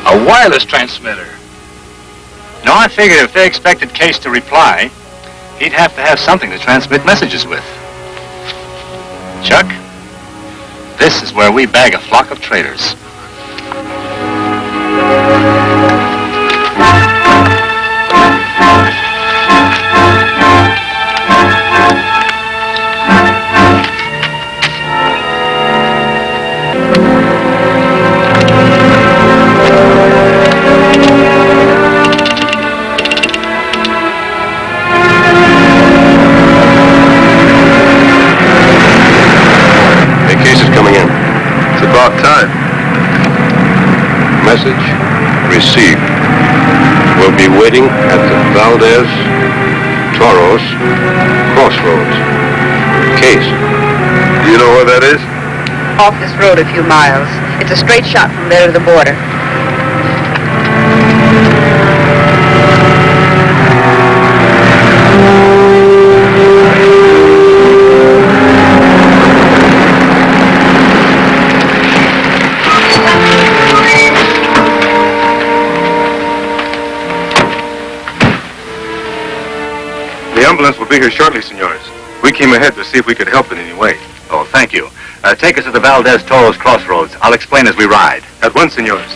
A wireless transmitter. No, I figured if they expected Case to reply, he'd have to have something to transmit messages with. Chuck, this is where we bag a flock of traitors. Time. Message received. We'll be waiting at the Valdez Toros crossroads. Case. Do you know where that is? Off this road a few miles. It's a straight shot from there to the border. The ambulance will be here shortly, senores. We came ahead to see if we could help in any way. Oh, thank you. Take us to the Valdez Toros crossroads. I'll explain as we ride. At once, senores.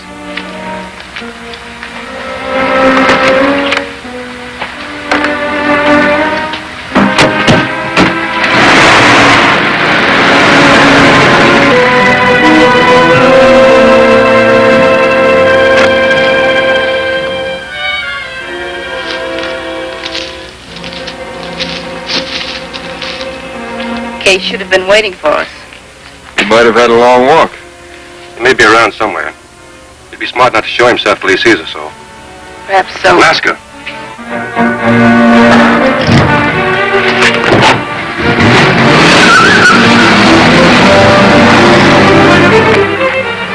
Case should have been waiting for us. He might have had a long walk. He may be around somewhere. He'd be smart not to show himself till he sees us, so. Perhaps so. Alaska.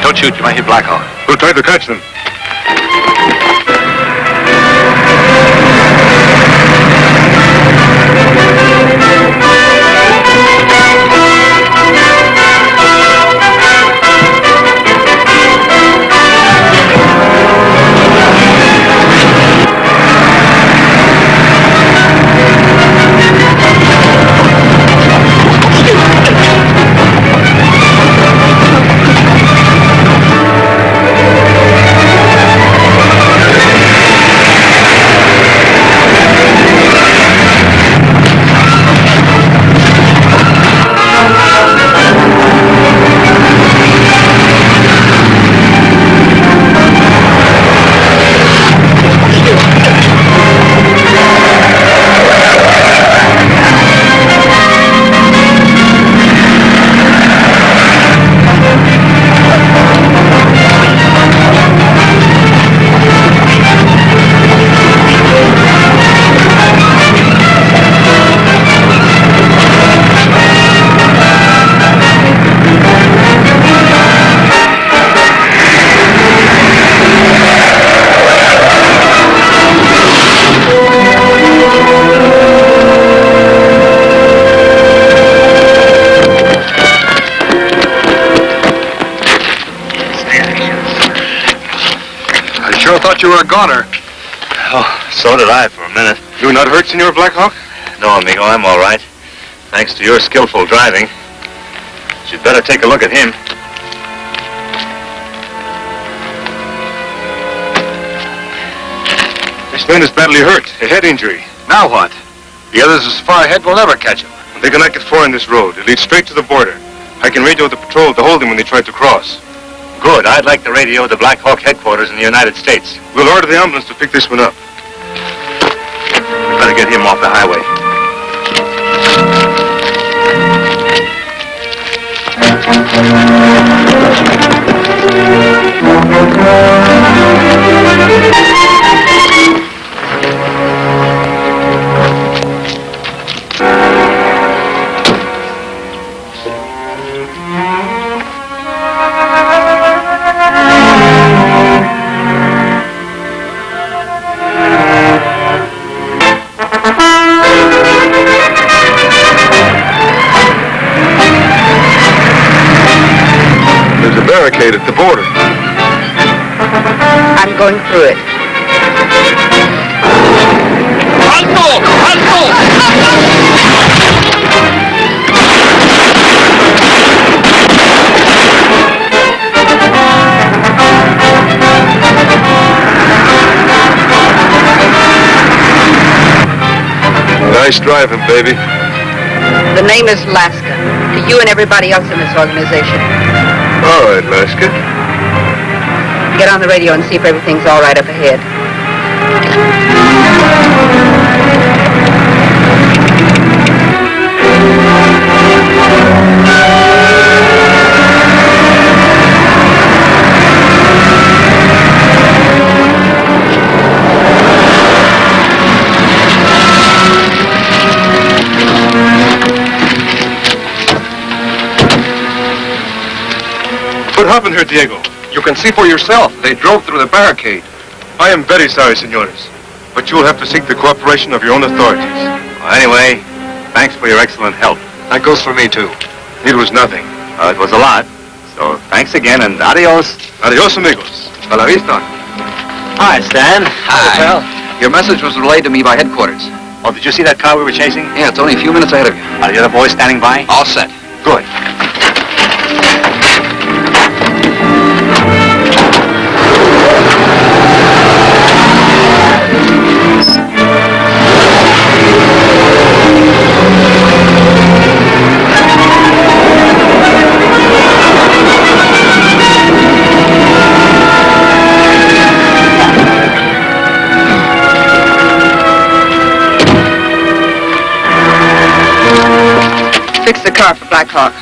Don't shoot. You might hit Blackhawk. We'll try to catch them. thought you were a goner. Oh, so did I for a minute. You not hurt, Senor Blackhawk? No, amigo, I'm all right. Thanks to your skillful driving. You'd better take a look at him. This man is badly hurt. A head injury. Now what? The others as far ahead will never catch him. They cannot get far on this road. It leads straight to the border. I can radio the patrol to hold him when they try to cross. Good. I'd like to radio the Blackhawk headquarters in the United States. We'll order the ambulance to pick this one up. We better get him off the highway. Barricade at the border. I'm going through it. ¡Alto! ¡Alto! Nice driving, baby. The name is Laska, to you and everybody else in this organization. All right, Laska. Get on the radio and see if everything's all right up ahead. What happened here, Diego? You can see for yourself. They drove through the barricade. I am very sorry, senores. But you will have to seek the cooperation of your own authorities. Well, anyway, thanks for your excellent help. That goes for me, too. It was nothing. It was a lot. So thanks again and adios. Adios, amigos. A la vista. Hi, Stan. Hi, pal. Your message was relayed to me by headquarters. Oh, did you see that car we were chasing? Yeah, it's only a few minutes ahead of you. Are the other boys standing by? All set. Good. Fix the car for Blackhawk.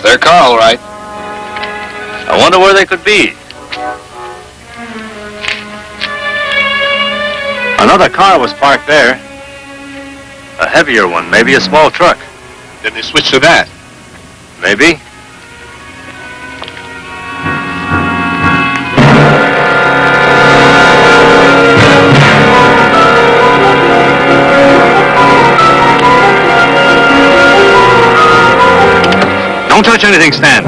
Their car, all right. I wonder where they could be. Another car was parked there. A heavier one, maybe a small truck. Then they switched to that. Maybe. Don't touch anything, Stan.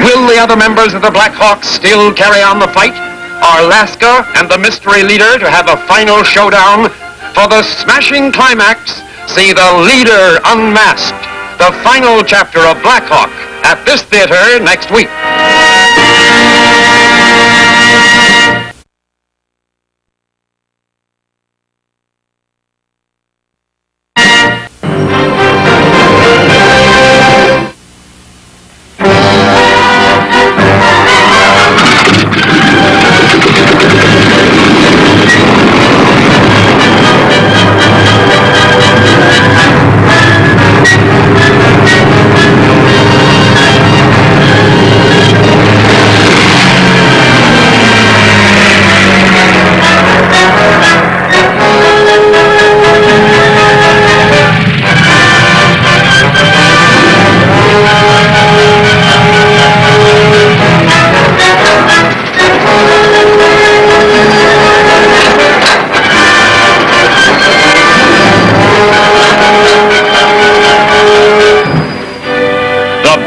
Will the other members of the Blackhawks still carry on the fight? Are Laska and the mystery leader to have a final showdown? For the smashing climax, see the leader unmasked, the final chapter of Blackhawk, at this theater next week.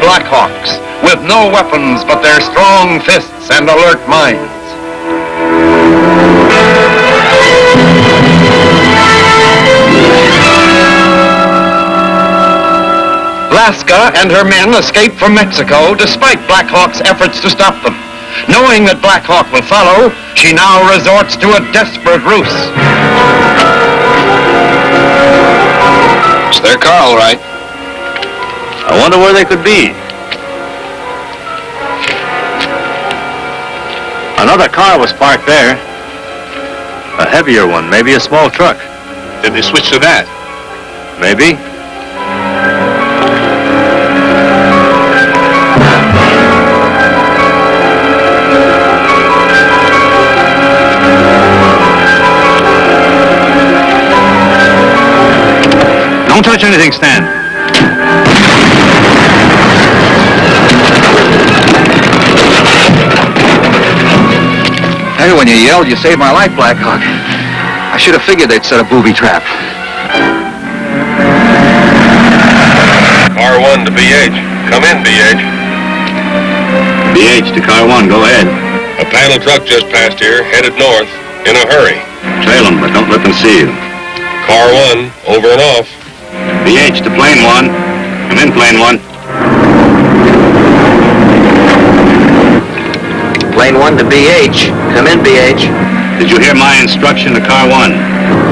Blackhawks, with no weapons but their strong fists and alert minds. Alaska and her men escape from Mexico despite Blackhawk's efforts to stop them. Knowing that Blackhawk will follow, she now resorts to a desperate ruse. It's their car, all right. I wonder where they could be. Another car was parked there. A heavier one, maybe a small truck. Did they switch to that? Maybe. Don't touch anything, Stan. Hey, when you yelled, you saved my life, Blackhawk. I should have figured they'd set a booby trap. Car 1 to BH. Come in, BH. BH to car 1, go ahead. A panel truck just passed here, headed north, in a hurry. Trail them, but don't let them see you. Car 1, over and off. BH to plane 1. Come in, plane 1. Plane 1 to BH. Come in, BH. Did you hear my instruction to car 1?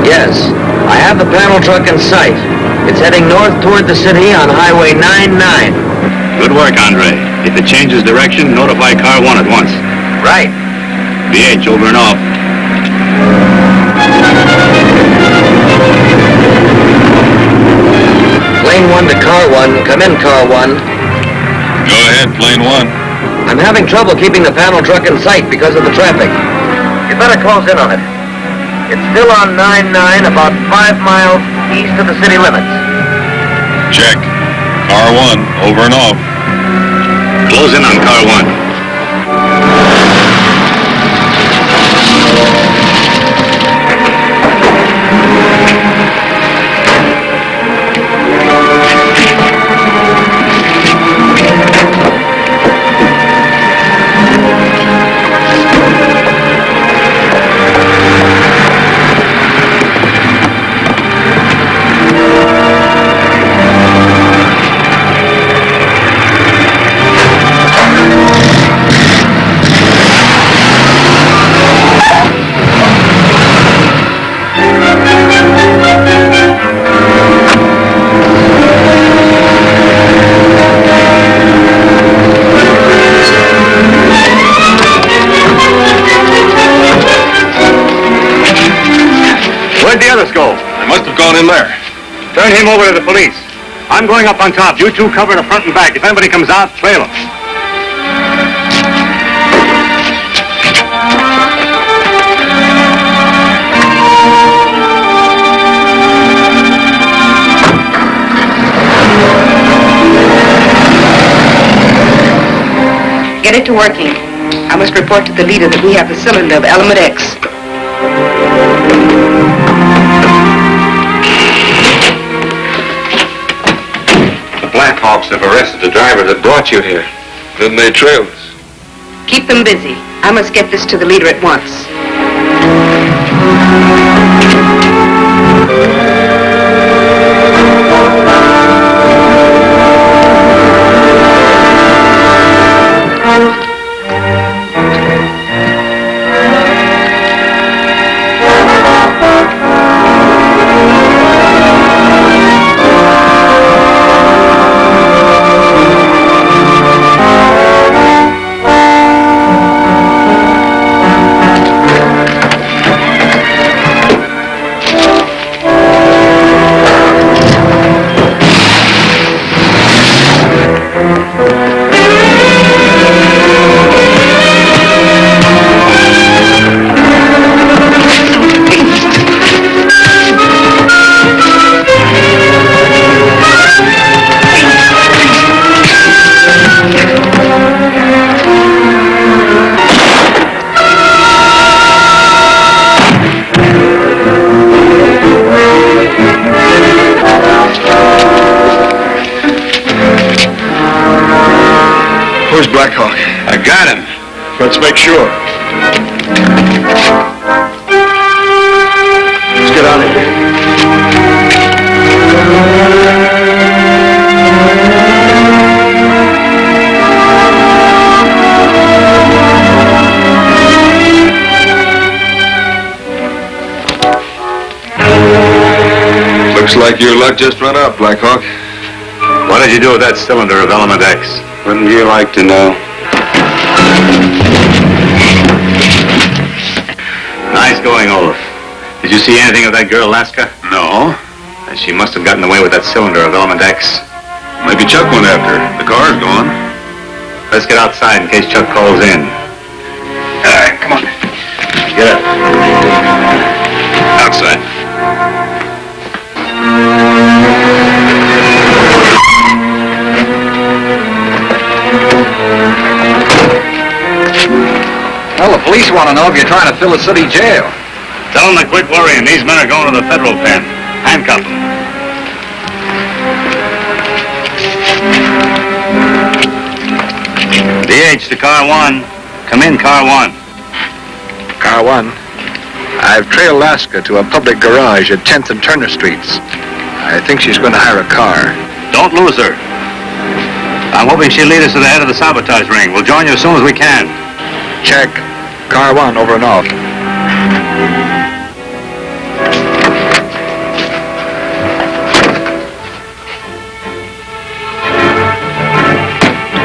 Yes. I have the panel truck in sight. It's heading north toward the city on Highway 99. Good work, Andre. If it changes direction, notify car 1 at once. Right. BH, over and off. Plane 1 to car 1. Come in, car 1. Go ahead, plane 1. I'm having trouble keeping the panel truck in sight because of the traffic. You better close in on it. It's still on 99, about 5 miles east of the city limits. Check. Car 1, over and off. Close in on car 1. Where'd the others go? They must have gone in there. Turn him over to the police. I'm going up on top. You two cover the front and back. If anybody comes out, trail them. Get it to working. I must report to the leader that we have the cylinder of element X. Blackhawks have arrested the driver that brought you here. Then they trailed us. Keep them busy. I must get this to the leader at once. Where's Blackhawk? I got him. Let's make sure. Let's get out of here. like your luck just run out, Blackhawk. What did you do with that cylinder of Element X? Wouldn't you like to know? Nice going, Olaf. Did you see anything of that girl, Laska? No. And she must have gotten away with that cylinder of Element X. Maybe Chuck went after her. The car's gone. Let's get outside in case Chuck calls in. All right, come on. Get up. Outside. Well, the police want to know if you're trying to fill a city jail. Tell them to quit worrying. These men are going to the federal pen. Handcuff them. DH to car 1. Come in, car 1. Car 1. I've trailed Laska to a public garage at 10th and Turner Streets. I think she's going to hire a car. Don't lose her. I'm hoping she'll lead us to the head of the sabotage ring. We'll join you as soon as we can. Check. Car 1, over and off.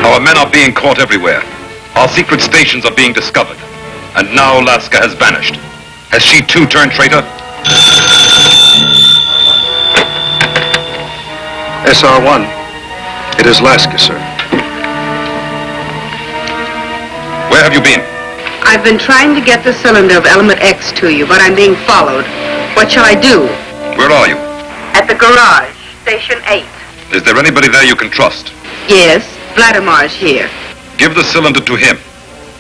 Our men are being caught everywhere. Our secret stations are being discovered. And now Laska has vanished. Has she too turned traitor? SR1. It is Laska, sir. Where have you been? I've been trying to get the cylinder of Element X to you, but I'm being followed. What shall I do? Where are you? At the garage, station 8. Is there anybody there you can trust? Yes, Vladimir's here. Give the cylinder to him.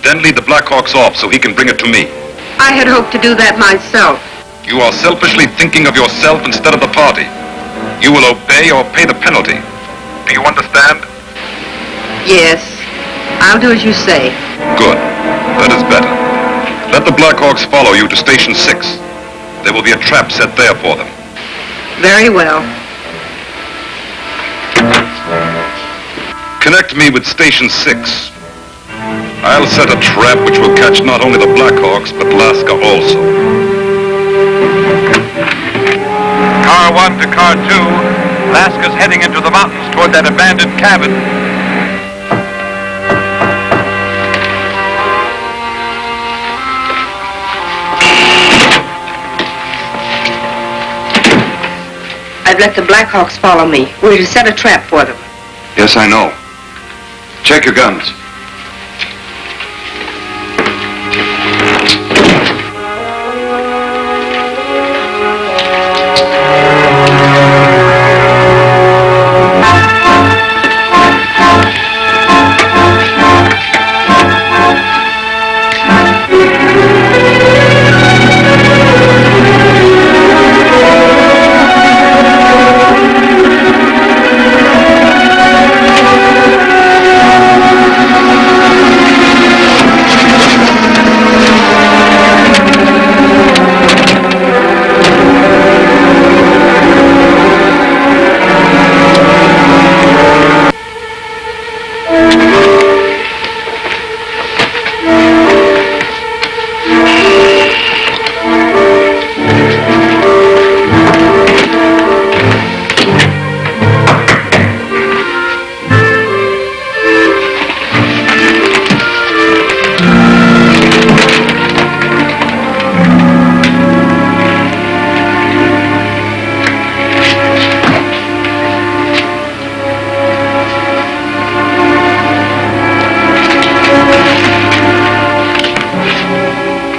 Then lead the Blackhawks off so he can bring it to me. I had hoped to do that myself. You are selfishly thinking of yourself instead of the party. You will obey or pay the penalty. Do you understand? Yes, I'll do as you say. Good. That is better. Let the Blackhawks follow you to Station 6. There will be a trap set there for them. Very well. Connect me with Station 6. I'll set a trap which will catch not only the Blackhawks, but Laska also. Car 1 to car 2. Laska's heading into the mountains toward that abandoned cabin. I've let the Blackhawks follow me. We're to set a trap for them. Yes, I know. Check your guns.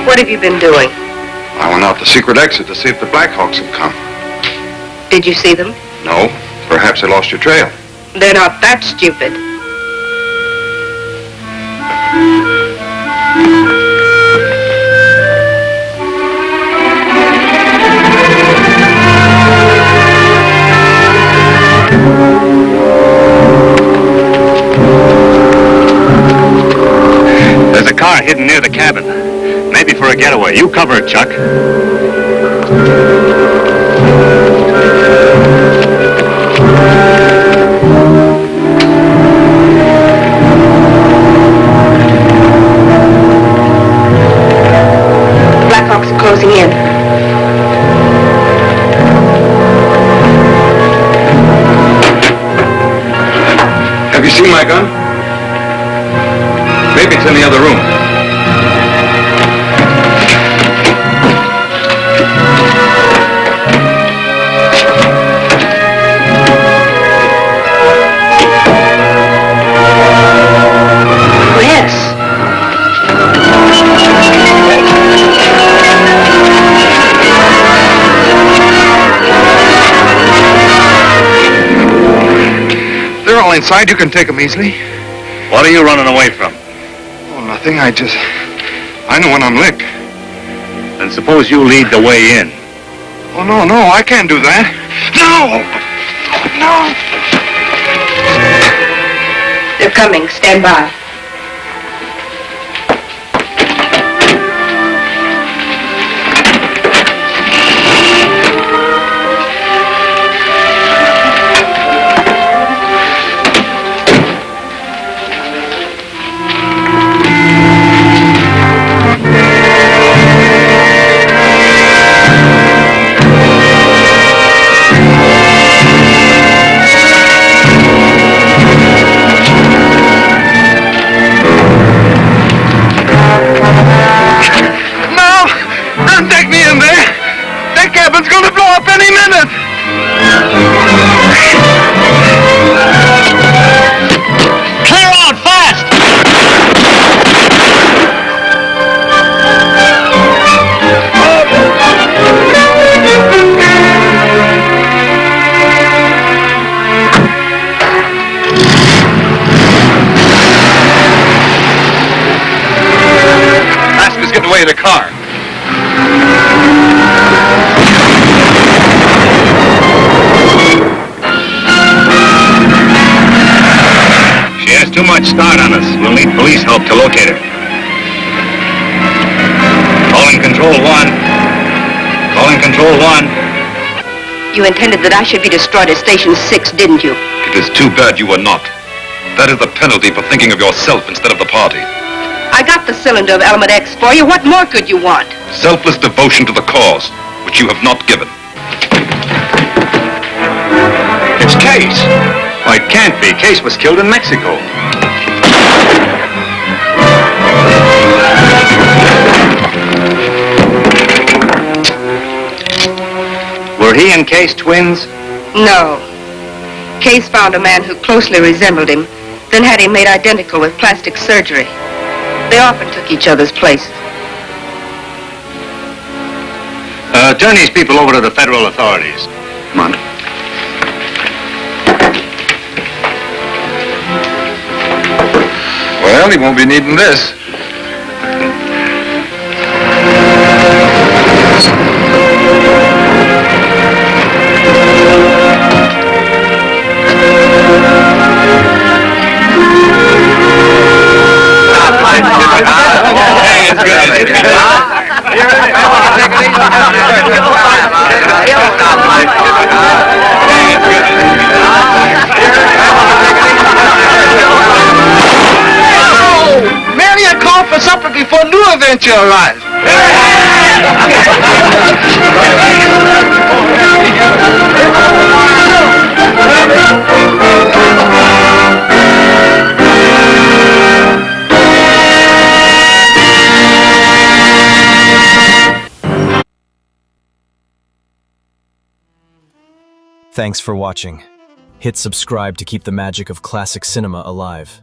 What have you been doing? I went out the secret exit to see if the Blackhawks had come. Did you see them? No. Perhaps they lost your trail. They're not that stupid. There's a car hidden near the cabin. Maybe for a getaway. You cover it, Chuck. Blackhawks are closing in. see my gun? Maybe it's in the other room. They're all inside. You can take them easily. What are you running away from? Oh, nothing. I know when I'm licked. Then suppose you lead the way in. Oh, no, I can't do that. No! They're coming. Stand by. Away the car. She has too much start on us. We'll need police help to locate her. Calling Control 1. Calling Control 1. You intended that I should be destroyed at Station 6, didn't you? It is too bad you were not. That is the penalty for thinking of yourself instead of the party. I got the cylinder of element X for you. What more could you want? Selfless devotion to the cause, which you have not given. It's Case. Well, it can't be. Case was killed in Mexico. Were he and Case twins? No. Case found a man who closely resembled him, then had him made identical with plastic surgery. They often took each other's places. Turn these people over to the federal authorities. Come on. Well, he won't be needing this. Mary, I called for supper before new adventure arrives. Thanks for watching. Hit subscribe to keep the magic of classic cinema alive.